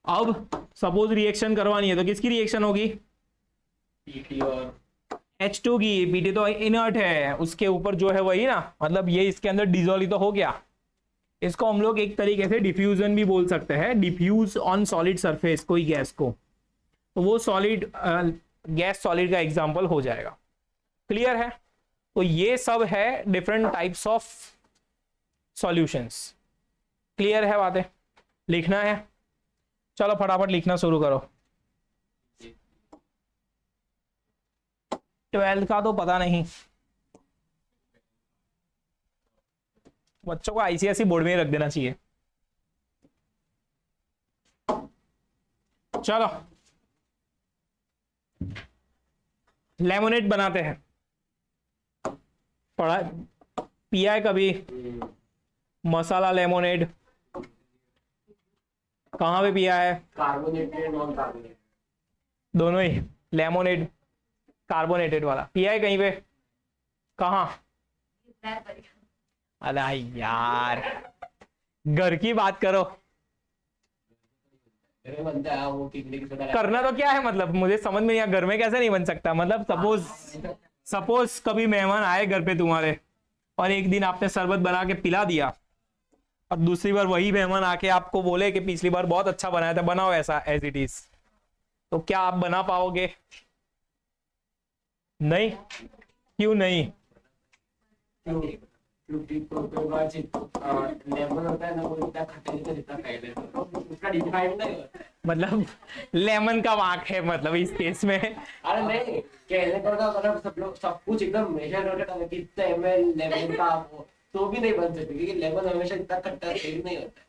S1: अब सपोज रिएक्शन करवानी है तो किसकी रिएक्शन होगी?
S2: पीटी और
S1: H2 की। पीटी तो इनर्ट है, उसके ऊपर जो है वही ना, मतलब ये इसके अंदर डिजोल्व तो हो गया। इसको हम लोग एक तरीके से डिफ्यूजन भी बोल सकते हैं, डिफ्यूज ऑन सॉलिड सरफेस कोई गैस को, तो वो सॉलिड गैस सॉलिड का एग्जांपल हो जाएगा। क्लियर है? तो ये सब है different types of solutions. Clear है बातें? लिखना है, चलो फटाफट लिखना शुरू करो। 12th का तो पता नहीं, बच्चों को आईसीएसई बोर्ड में ही रख देना चाहिए। चलो लेमोनेड बनाते हैं। पढ़ा पिया है कभी मसाला लेमोनेड? कहां पे पिया है?
S2: कार्बोनेटेड नॉन कार्बोनेटेड
S1: दोनों ही। लेमोनेड कार्बोनेटेड वाला पिया है कहीं पे? कहां? अरे यार घर की बात करो।
S2: मेरे बनता है वो पिकनिक सोडा
S1: करना तो क्या है, मतलब मुझे समझ में नहीं आया, घर में कैसे नहीं बन सकता? मतलब सपोज कभी मेहमान आए घर पे तुम्हारे और एक दिन आपने शरबत बना के पिला दिया और दूसरी बार वही मेहमान आके आपको बोले कि पिछली बार बहुत अच्छा बनाया था, बनाओ ऐसा एज इट इज, तो क्या आप बना पाओगे? नहीं। क्यों नहीं?
S2: लेमन होता है ना, वो इतना खट्टा नहीं जितना पहले उसका डिफाइन नहीं होता।
S1: मतलब लेमन का वाक है मतलब इस केस में।
S2: अरे नहीं, कहने का मतलब सब लोग सब कुछ एकदम मेजर होता है कि इतना ml लेमन का वो तो भी नहीं बन सकते, क्योंकि लेमन हमेशा इतना खट्टा सही नहीं होता।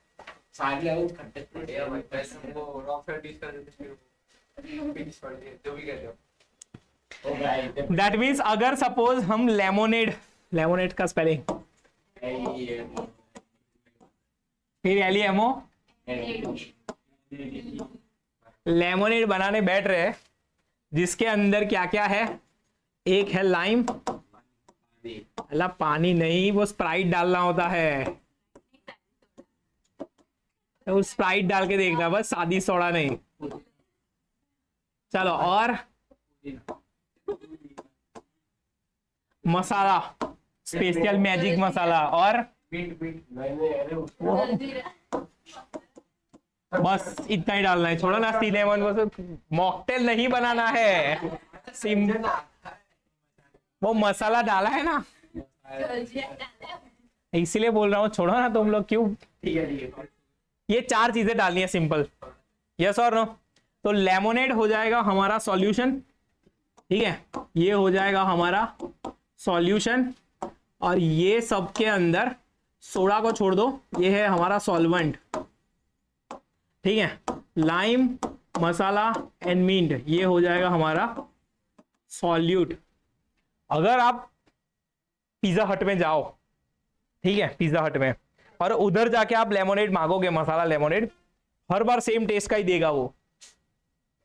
S2: सारे लेमन खट्टे होते हैं भाई, पैसे वो रॉक साइड डिश कर देते हैं, फिनिश कर दिए जो भी कहते हो।
S1: दैट मीन्स अगर सपोज हम लेमोनेड का स्पेलिंग फिर LEMO लेमोनेड बनाने बैठ रहे हैं, जिसके अंदर क्या क्या है? एक है लाइम, अल्लाह पानी नहीं, वो स्प्राइट डालना होता है, तो स्प्राइट डाल के देखना बस, सादी सोडा नहीं। चलो और मसाला, स्पेशल मैजिक मसाला, और बस इतना ही डालना है, छोड़ो ना सी लेमन, बस मॉकटेल नहीं बनाना है। वो मसाला डाला है ना, इसीलिए बोल रहा हूँ, छोड़ो ना तुम लोग, क्यों।
S2: ठीक है ठीक है।
S1: ये 4 चीजें डालनी है सिंपल, यस और नो। तो लेमोनेड हो जाएगा हमारा सॉल्यूशन, ठीक है, ये हो जाएगा हमारा सॉल्यूशन, और ये सबके अंदर सोडा को छोड़ दो, ये है हमारा सॉल्वेंट, ठीक है। लाइम, मसाला एंड मिंट, ये हो जाएगा हमारा सॉल्यूट। अगर आप पिज्जा हट में जाओ, ठीक है, पिज्जा हट में, और उधर जाके आप लेमोनेड मांगोगे, मसाला लेमोनेड, हर बार सेम टेस्ट का ही देगा वो,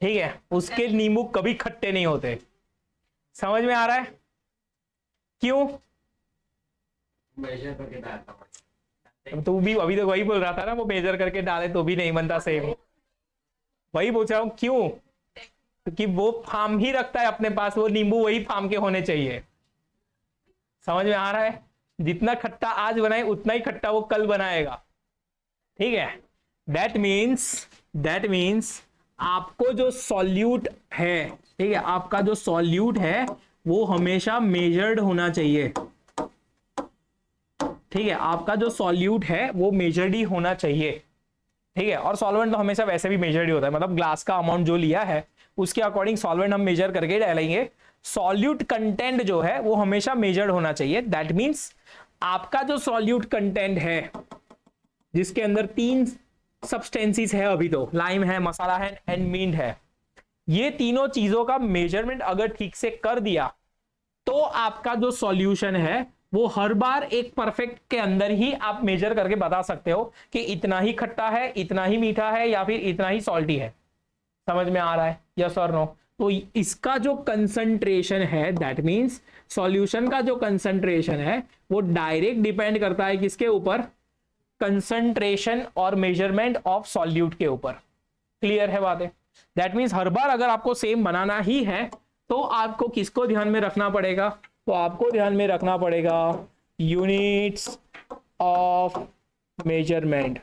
S1: ठीक है। उसके नींबू कभी खट्टे नहीं होते। समझ में आ रहा है क्यों?
S2: मेजर करके डालना पड़ता है।
S1: तू भी अभी तो वही बोल रहा था ना, वो मेजर करके डाले तो भी नहीं बनता सेम। वही पूछ रहा हूं क्यों, क्योंकि वो फार्म ही रखता है अपने पास, वो नींबू वही फार्म के होने चाहिए। समझ में आ रहा है? जितना खट्टा आज बनाए उतना ही खट्टा वो कल बनाएगा, ठीक है। दैट मीन्स आपको जो सॉल्यूट है, ठीक है, आपका जो सॉल्यूट है वो हमेशा मेजर्ड होना चाहिए, ठीक है। आपका जो सॉल्यूट है वो मेजर्ड ही होना चाहिए, ठीक है। और सॉल्वेंट तो हमेशा वैसे भी मेजर्ड ही होता है, मतलब ग्लास का अमाउंट जो लिया है उसके अकॉर्डिंग सॉल्वेंट हम मेजर करके डालेंगे। सॉल्यूट कंटेंट जो है वो हमेशा मेजर्ड होना चाहिए। दैट मीन्स आपका जो सॉल्यूट कंटेंट है, जिसके अंदर 3 सब्सटेंसेस है, अभी तो लाइम है, मसाला है एंड मिंट है, ये तीनों चीजों का मेजरमेंट अगर ठीक से कर दिया तो आपका जो सॉल्यूशन है वो हर बार एक परफेक्ट के अंदर ही आप मेजर करके बता सकते हो कि इतना ही खट्टा है, इतना ही मीठा है, या फिर इतना ही सॉल्टी है। समझ में आ रहा है, यस और नो? तो इसका जो कंसंट्रेशन है, दैट मींस सॉल्यूशन का जो कंसंट्रेशन है वो डायरेक्ट डिपेंड करता है किसके ऊपर? कंसंट्रेशन और मेजरमेंट ऑफ सॉल्यूट के ऊपर। क्लियर है बातें? दैट मींस हर बार अगर आपको सेम बनाना ही है तो आपको किसको ध्यान में रखना पड़ेगा? तो आपको ध्यान में रखना पड़ेगा यूनिट्स ऑफ मेजरमेंट,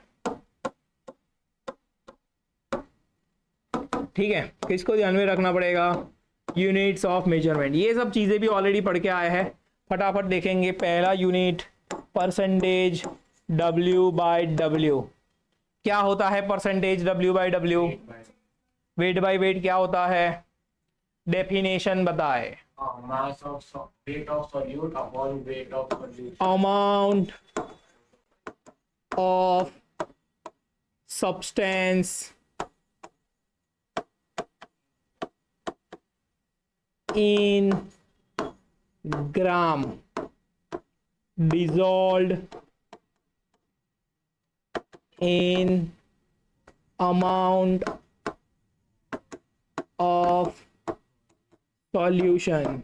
S1: ठीक है। किसको ध्यान में रखना पड़ेगा? Units of measurement. ये सब चीजें भी ऑलरेडी पढ़ के आए हैं, फटाफट देखेंगे। पहला यूनिट परसेंटेज W/W। क्या होता है percentage W/W? Weight by weight क्या होता है? डेफिनेशन बताए।
S2: Mass of weight of solute upon weight of solution.
S1: Amount of substance in gram dissolved in amount of solution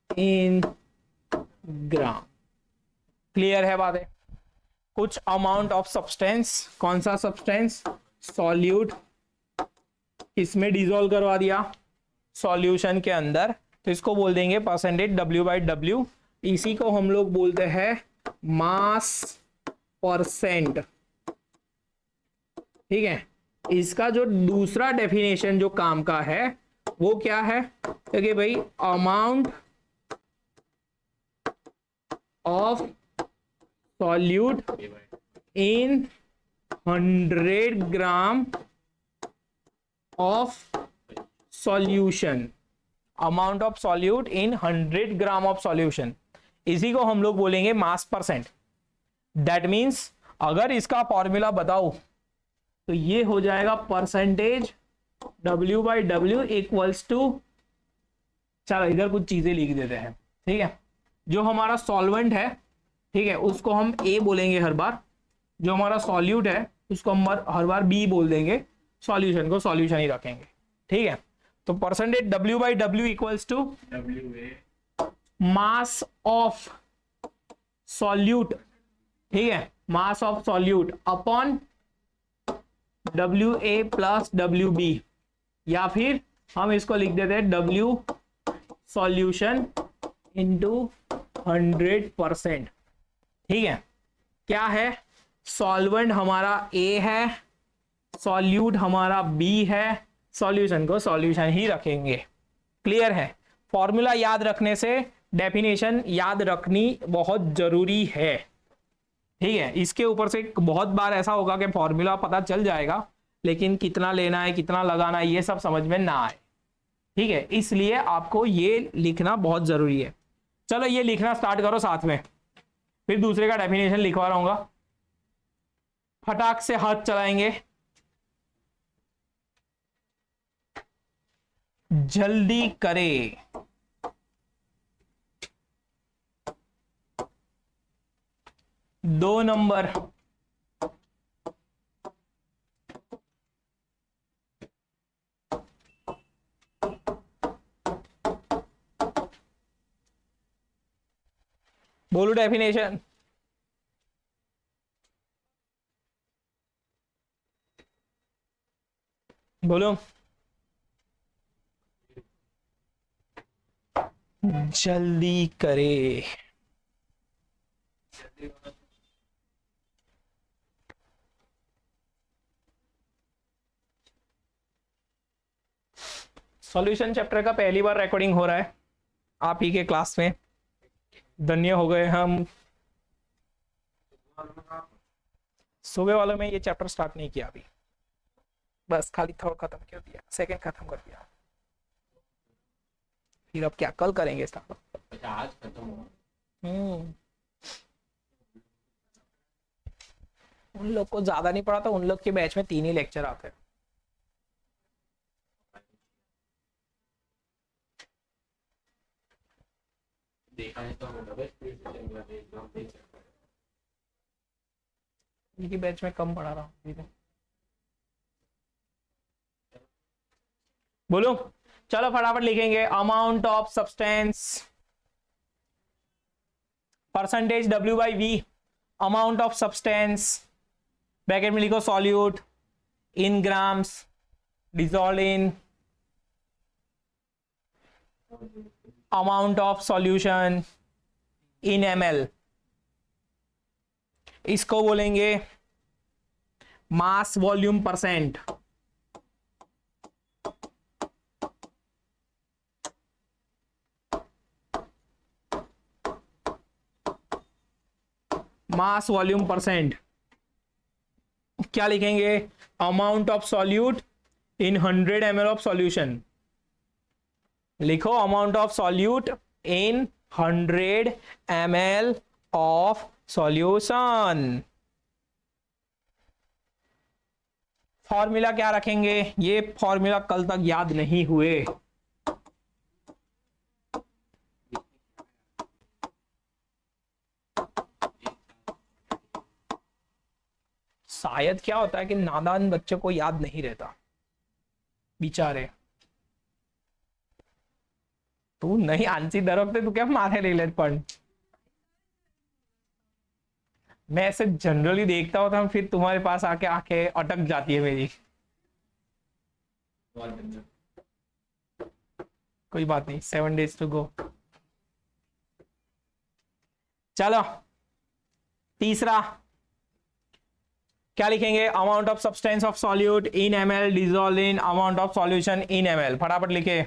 S1: in gram। Clear है बात है? कुछ अमाउंट ऑफ सब्सटेंस, कौन सा सब्सटेंस? सॉल्यूट, इसमें डिसॉल्व करवा दिया सॉल्यूशन के अंदर, तो इसको बोल देंगे परसेंटेज W/W। इसी को हम लोग बोलते हैं मास परसेंट, ठीक है। इसका जो दूसरा डेफिनेशन जो काम का है वो क्या है? क्योंकि भाई amount of solute in 100 gram of solution, amount of solute in 100 gram of solution, इसी को हम लोग बोलेंगे मास परसेंट। दैट मींस अगर इसका फॉर्मूला बताओ तो ये हो जाएगा परसेंटेज W/W इक्वल्स टू, चलो इधर कुछ चीजें लिख देते हैं, ठीक है। जो हमारा सॉल्वेंट है, ठीक है, उसको हम A बोलेंगे हर बार। जो हमारा सॉल्यूट है उसको हम हर बार B बोल देंगे, सॉल्यूशन को सॉल्यूशन ही रखेंगे, ठीक है। तो percentage W/W equals to mass of solute, ठीक है, mass of solute upon WA plus WB, या फिर हम इसको लिख देते हैं W सॉल्यूशन इंटू 100%, ठीक है। क्या है? सॉल्वेंट हमारा A है, सॉल्यूट हमारा B है, सॉल्यूशन को सॉल्यूशन ही रखेंगे। क्लियर है? फॉर्मूला याद रखने से डेफिनेशन याद रखनी बहुत जरूरी है, ठीक है। इसके ऊपर से बहुत बार ऐसा होगा कि फॉर्मूला पता चल जाएगा लेकिन कितना लेना है कितना लगाना है ये सब समझ में ना आए, ठीक है। इसलिए आपको ये लिखना बहुत जरूरी है। चलो ये लिखना स्टार्ट करो साथ में, फिर दूसरे का डेफिनेशन लिखवा रहूंगा। फटाक से हाथ चलाएंगे, जल्दी करे। दो नंबर, बोलो डेफिनेशन। बोलो जल्दी करे। सॉल्यूशन चैप्टर का पहली बार रिकॉर्डिंग हो रहा है आप ही के क्लास में, धन्य हो गए हम। सुबह वालों में ये चैप्टर स्टार्ट नहीं किया अभी, बस खाली थर्ड खत्म कर दिया, सेकंड खत्म कर दिया, फिर अब क्या कल करेंगे स्टार्ट।
S2: आज खत्म हुआ।
S1: उन लोग को ज्यादा नहीं पढ़ा था, उन लोग के बैच में 3 ही लेक्चर आते हैं।
S2: देखा है तो
S1: इनकी बैच में कम पढ़ा रहा हूँ। बोलो चलो फटाफट लिखेंगे। Amount of substance, percentage W by V, amount of substance, bracket में लिखो solute in grams dissolve in, amount of solution in ml, इसको बोलेंगे mass volume percent. Mass volume percent क्या लिखेंगे? Amount of solute in 100 ml of solution. लिखो amount of solute in 100 ml of solution. Formula क्या रखेंगे? ये formula कल तक याद नहीं हुए। शायद क्या होता है कि नादान बच्चों को याद नहीं रहता, बेचारे। तू नहीं आंसी दरकते तू क्या मारे ले ले पण मैं ऐसे जनरली देखता होता हूँ, फिर तुम्हारे पास आके आंखें अटक जाती है मेरी। कोई बात नहीं, 7 days टू गो। चलो तीसरा क्या लिखेंगे? Amount of substance of solute in ml dissolve in amount of solution in ml। फटाफट लिखे,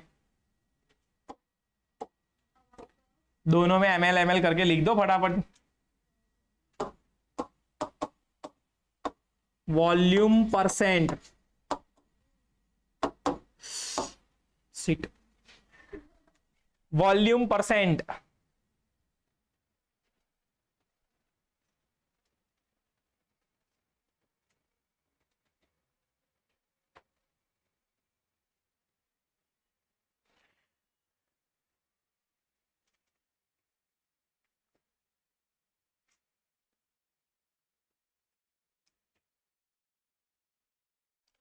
S1: दोनों में ml ml करके लिख दो फटाफट। वॉल्यूम परसेंट, सिट, volume percent.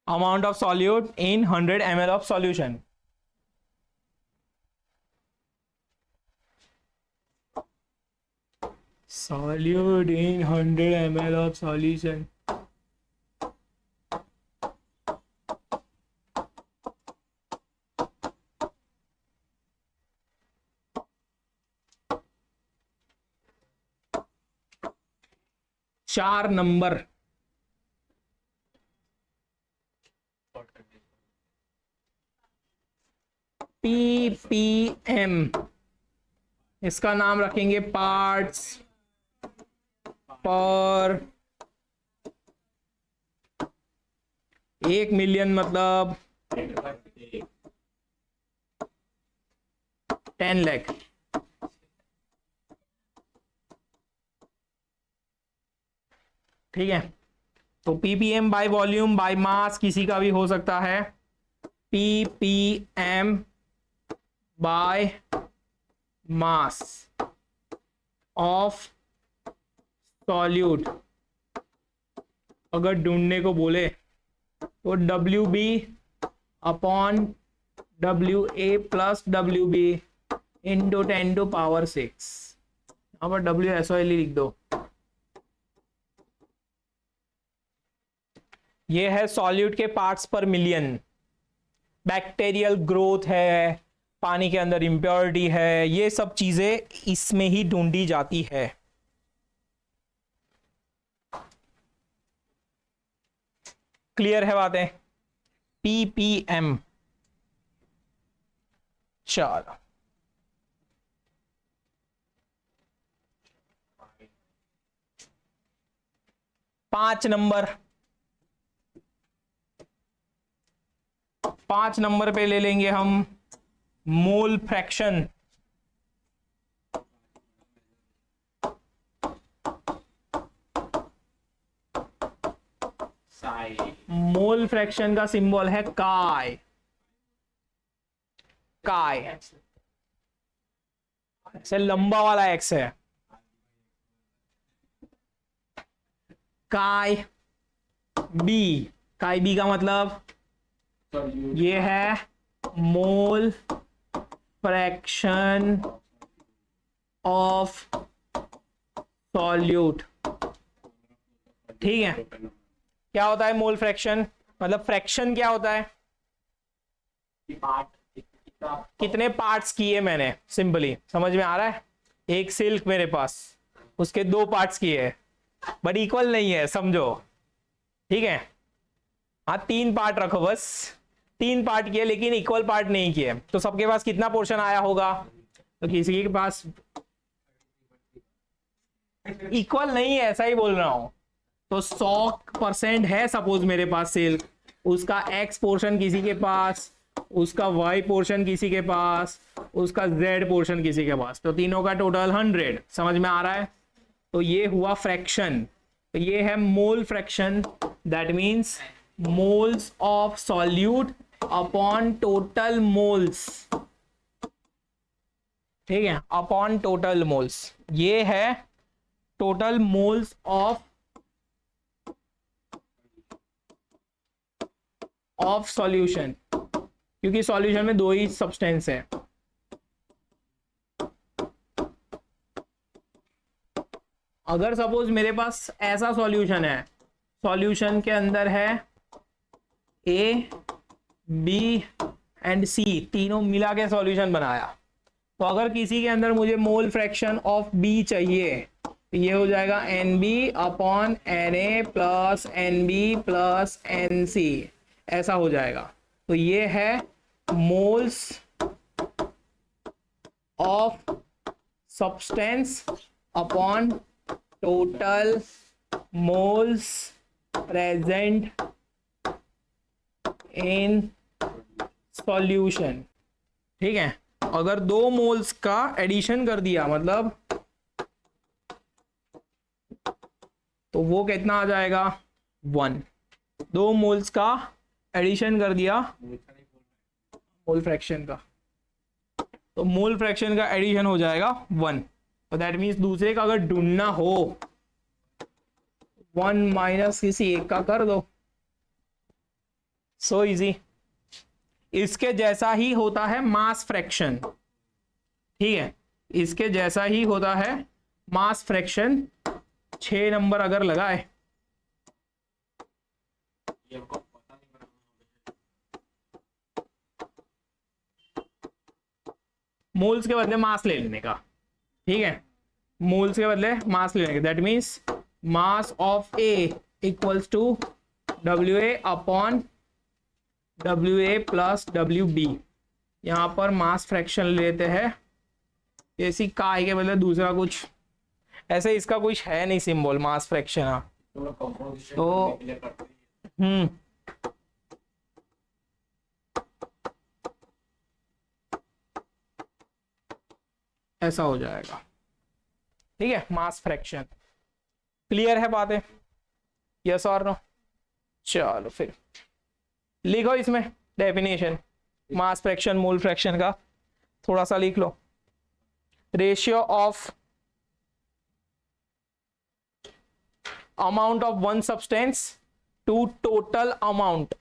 S1: Amount of solute in 100 ml of solution। Solute in 100 ml of solution। चार नंबर, ppm इसका नाम रखेंगे पार्ट्स पर 1,000,000 मतलब 10 लाख। ठीक है, तो PPM by volume by mass किसी का भी हो सकता है। PPM by mass of solute अगर ढूंढने को बोले तो W B upon W A plus W B into 10⁻⁶। यहाँ पर डब्ल्यू एस ओ एल लिख दो। ये है सॉल्यूट के पार्ट्स पर मिलियन। बैक्टीरियल ग्रोथ है, पानी के अंदर इम्प्योरिटी है, ये सब चीजें इसमें ही ढूंढी जाती है। क्लियर है बातें? पीपीएम। चलो, पांच नंबर पे ले लेंगे हम मोल फ्रैक्शन। मोल फ्रैक्शन का सिंबल है काय। काय से लंबा वाला एक्स है। काय बी। काय बी का मतलब ये है मोल फ्रैक्शन ऑफ सॉल्यूट। ठीक है, क्या होता है मोल फ्रैक्शन? मतलब फ्रैक्शन क्या होता है? कितने पार्ट्स किए मैंने, सिंपली समझ में आ रहा है? एक सिल्क मेरे पास, उसके 2 पार्ट्स किए बट इक्वल नहीं है, समझो। ठीक है, हाँ 3 पार्ट रखो, बस 3 पार्ट किए लेकिन इक्वल पार्ट नहीं किए, तो सबके पास कितना पोर्शन आया होगा? तो किसी के पास इक्वल नहीं है, ऐसा ही बोल रहा हूं। तो 100% है सपोज मेरे पास सिल्क, उसका एक्स पोर्शन किसी के पास, उसका वाई पोर्शन किसी के पास, उसका जेड पोर्शन किसी के पास, तो तीनों का टोटल 100। समझ में आ रहा है? तो ये हुआ फ्रैक्शन। तो ये है mole fraction, that means moles of solute upon total moles. ठीक है, अपॉन टोटल मोल्स। ये है टोटल मोल्स ऑफ सॉल्यूशन, क्योंकि सॉल्यूशन में 2 ही सब्सटेंस है। अगर सपोज मेरे पास ऐसा सॉल्यूशन है, सॉल्यूशन के अंदर है ए बी एंड सी, तीनों मिला के सॉल्यूशन बनाया, तो अगर किसी के अंदर मुझे मोल फ्रैक्शन ऑफ बी चाहिए तो ये हो जाएगा n b upon n a plus n b plus n c, ऐसा हो जाएगा। तो ये है moles of substance upon total moles present in solution. ठीक है, अगर 2 मोल्स का एडिशन कर दिया मतलब, तो वो कितना आ जाएगा? 1। 2 मोल्स का एडिशन कर दिया मोल फ्रैक्शन का, तो मोल फ्रैक्शन का एडिशन हो जाएगा 1। तो दैट मीन्स दूसरे का अगर ढूंढना हो 1 माइनस किसी एक का कर दो, सो इजी। इसके जैसा ही होता है मास फ्रैक्शन। ठीक है, इसके जैसा ही होता है मास फ्रैक्शन। 6 नंबर अगर लगाए, मोल्स के बदले मास ले लेने का। ठीक है, मोल्स के बदले मास ले लेंगे, that means mass of A equals to W A upon W A plus W B. यहां पर मास फ्रैक्शन लेते हैं एसी काय के मतलब दूसरा कुछ ऐसे इसका कुछ है नहीं सिंबल मास फ्रैक्शन। हाँ
S2: तुम लोग कंपोजिशन
S1: तो
S2: के लिए करते हैं।
S1: ऐसा हो जाएगा। ठीक है, मास फ्रैक्शन। क्लियर है बातें? यस और नो? चलो फिर लिखो इसमें definition mass fraction mole fraction का, थोड़ा सा लिख लो। Ratio of amount of one substance to total amount,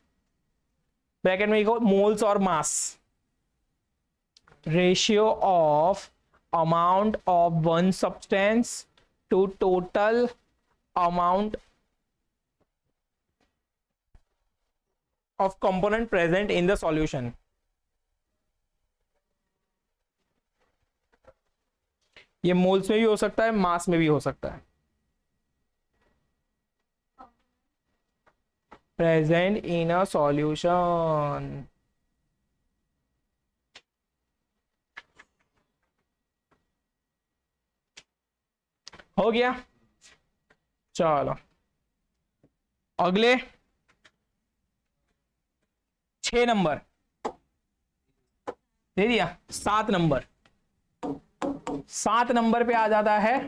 S1: bracket में लिखो मोल्स और मास। Ratio of amount of one substance to total amount of component present in the solution। ये मोल्स में भी हो सकता है, मास में भी हो सकता है। present in a solution। हो गया। चलो अगले 6 नंबर दे दिया। 7 नंबर, 7 नंबर पे आ जाता है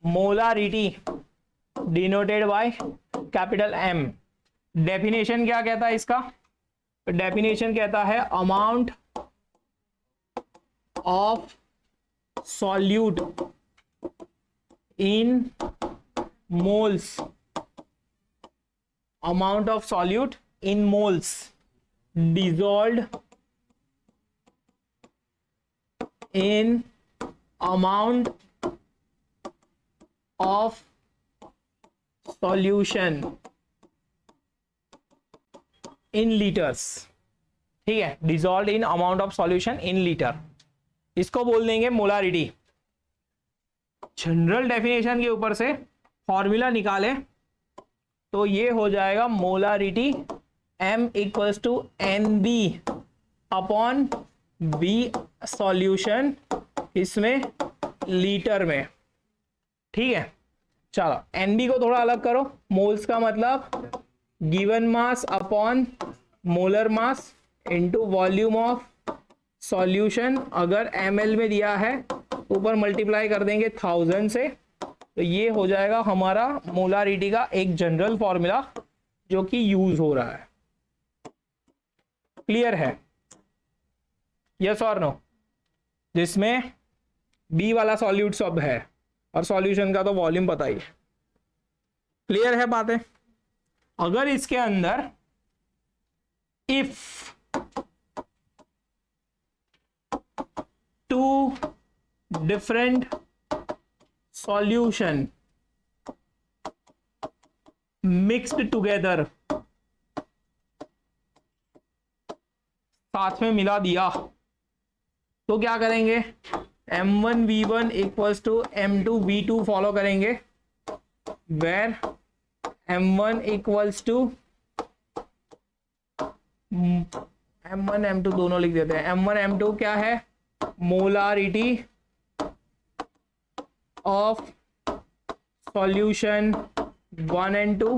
S1: molarity denoted by capital M. Definition क्या कहता है इसका? डेफिनेशन कहता है amount of solute in moles, amount of solute in moles dissolved in amount of solution in liters। ठीक है, dissolved in amount of solution in liter, इसको बोल देंगे मोलारिटी। जनरल डेफिनेशन के ऊपर से फॉर्मूला निकाले तो ये हो जाएगा molarity M equals to n b upon b solution इसमें लीटर में। ठीक है, चलो एन बी को थोड़ा अलग करो। मोल्स का मतलब given mass upon molar mass into volume of solution. अगर ml में दिया है ऊपर मल्टीप्लाई कर देंगे 1000 से, तो ये हो जाएगा हमारा मोलारिटी का एक जनरल फॉर्मूला जो कि यूज हो रहा है। क्लियर है? यस और नो? जिसमें बी वाला सॉल्यूट सब है और सॉल्यूशन का तो वॉल्यूम पता ही है। क्लियर है बातें? अगर इसके अंदर if two different solution mixed together, साथ में मिला दिया, तो क्या करेंगे? M1V1 equals to M2V2 follow करेंगे, where M1 equals to M1 M2 दोनों लिख देते हैं। M1 M2 क्या है? Molarity of solution 1 and 2।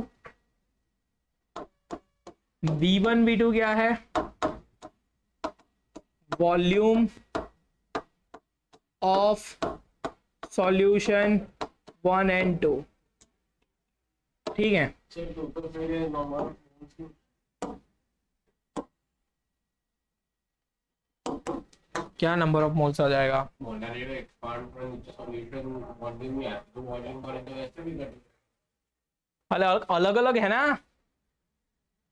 S1: V1 V2 क्या है? Volume of solution 1 and 2। ठीक है,
S2: तो फिर नॉर्मल
S1: क्या नंबर ऑफ मोल्स आ जाएगा?
S2: Molarity expand from solution volume में आता तो वॉल्यूम करें तो ऐसे भी कर।
S1: अलग अलग अलग है ना?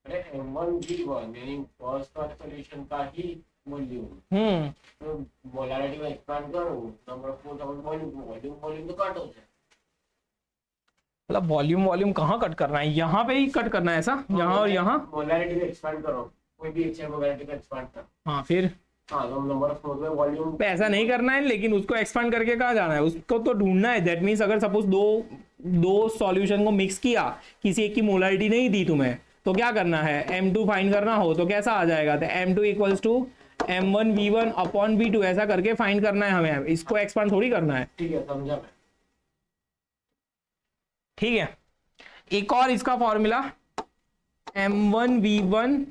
S2: अरे M1V1 यानी फर्स्ट का सॉल्यूशन का ही वॉल्यूम, तो मोलारिटी में एक्सपांड करो number of moles upon volume, volume तो कट हो जाए।
S1: मतलब वॉल्यूम कहाँ कट करना है? यहाँ पे ही कट करना है ऐसा? यहाँ और यहाँ
S2: मोलारिटी को एक्सपांड करो, कोई भी एक मोलारिटी का एक्सपांड कर।
S1: हाँ फिर
S2: नंबर ऑफ मोल्स में वॉल्यूम
S1: पे ऐसा नहीं करना है, लेकिन उसको एक्सपांड करके कहाँ जाना है? उसको तो ढूंढना है। दैट मीन्स अगर सपोज दो सॉल्यूशन को मिक्स किया, किसी एक की मोलारिटी नहीं दी तुम्हें, तो क्या करना है? M2 फाइंड करना हो तो कैसा आ जाएगा? तो M2 equals to m1v1 upon v2 ऐसा करके फाइंड करना है हमें, इसको एक्सपांड थोड़ी करना है।
S2: ठीक है, समझा मैं।
S1: ठीक है, एक और इसका फॉर्मूला m1v1,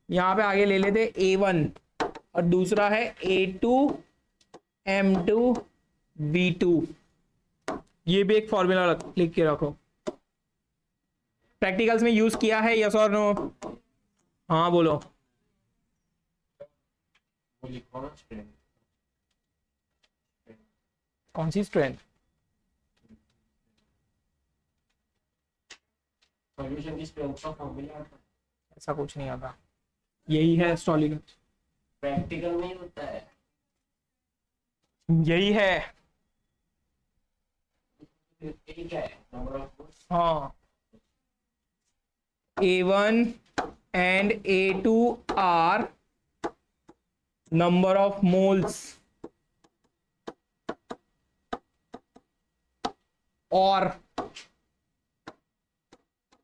S1: यहां पे आगे ले लेते a1 और दूसरा है a2 m2v2। ये भी एक फॉर्मूला लिख के रखो, प्रैक्टिकल्स में यूज किया है, यस और नो? हाँ बोलो।
S2: वो लिखो ना स्ट्रेंथ।
S1: कौन सी स्ट्रेंथ?
S2: सॉल्यूशन की स्ट्रेंथ का फॉर्मूला आता है।
S1: ऐसा कुछ नहीं आता, यही है सॉल्यूशन,
S2: प्रैक्टिकल नहीं होता है।
S1: यही है।
S2: ठीक है, नंबर ऑफ
S1: हाँ, a1 and a2 are number of moles or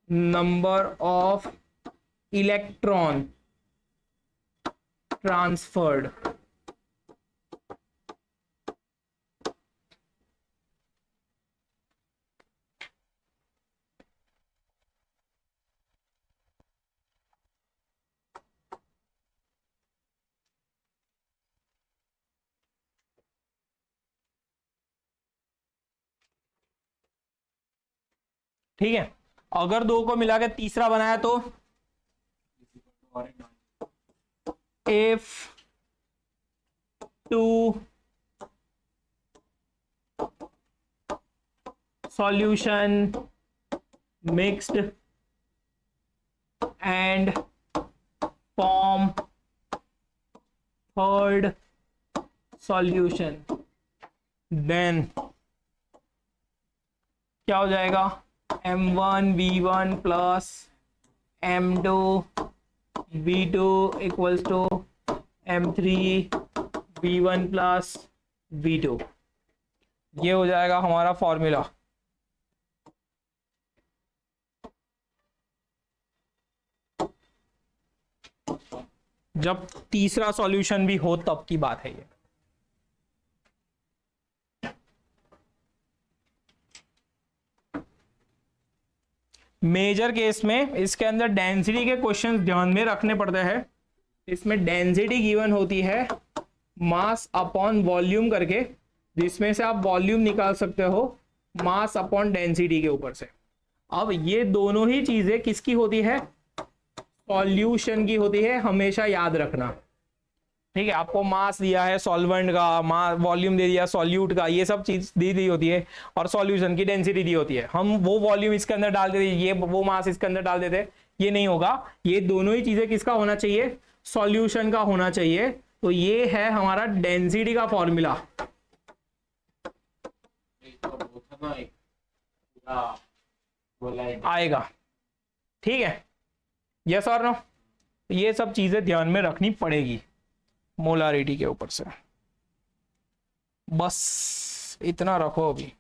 S1: number of electron transferred। ठीक है, अगर दो को मिला के तीसरा बनाया तो if two solution mixed and form third solution, then क्या हो जाएगा? m1v1 plus m2v2 equals to m3v1 plus v2। ये हो जाएगा हमारा फॉर्मूला। जब तीसरा सॉल्यूशन भी हो तब की बात है ये। मेजर केस में इसके अंदर डेंसिटी के क्वेश्चंस ध्यान में रखने पड़ते हैं। इसमें डेंसिटी गिवन होती है मास अपॉन वॉल्यूम करके, जिसमें से आप वॉल्यूम निकाल सकते हो मास अपॉन डेंसिटी के ऊपर से। अब ये दोनों ही चीजें किसकी होती है? सॉल्यूशन की होती है, हमेशा याद रखना। ठीक है, आपको मास दिया है सॉल्वेंट का, वॉल्यूम दे दिया सॉल्यूट का, ये सब चीज दी दी होती है, और सॉल्यूशन की डेंसिटी दी होती है। हम वो वॉल्यूम इसके अंदर डाल देते, ये वो मास इसके अंदर डाल देते, ये नहीं होगा। ये दोनों ही चीजें किसका होना चाहिए? सॉल्यूशन का होना चाहिए। तो ये है हमारा डेंसिटी का फॉर्मूला। आएगा, ठीक है, यस और नो? ये सब चीजें ध्यान में रखनी पड़ेगी मोलारिटी के ऊपर से। बस इतना रखो अभी।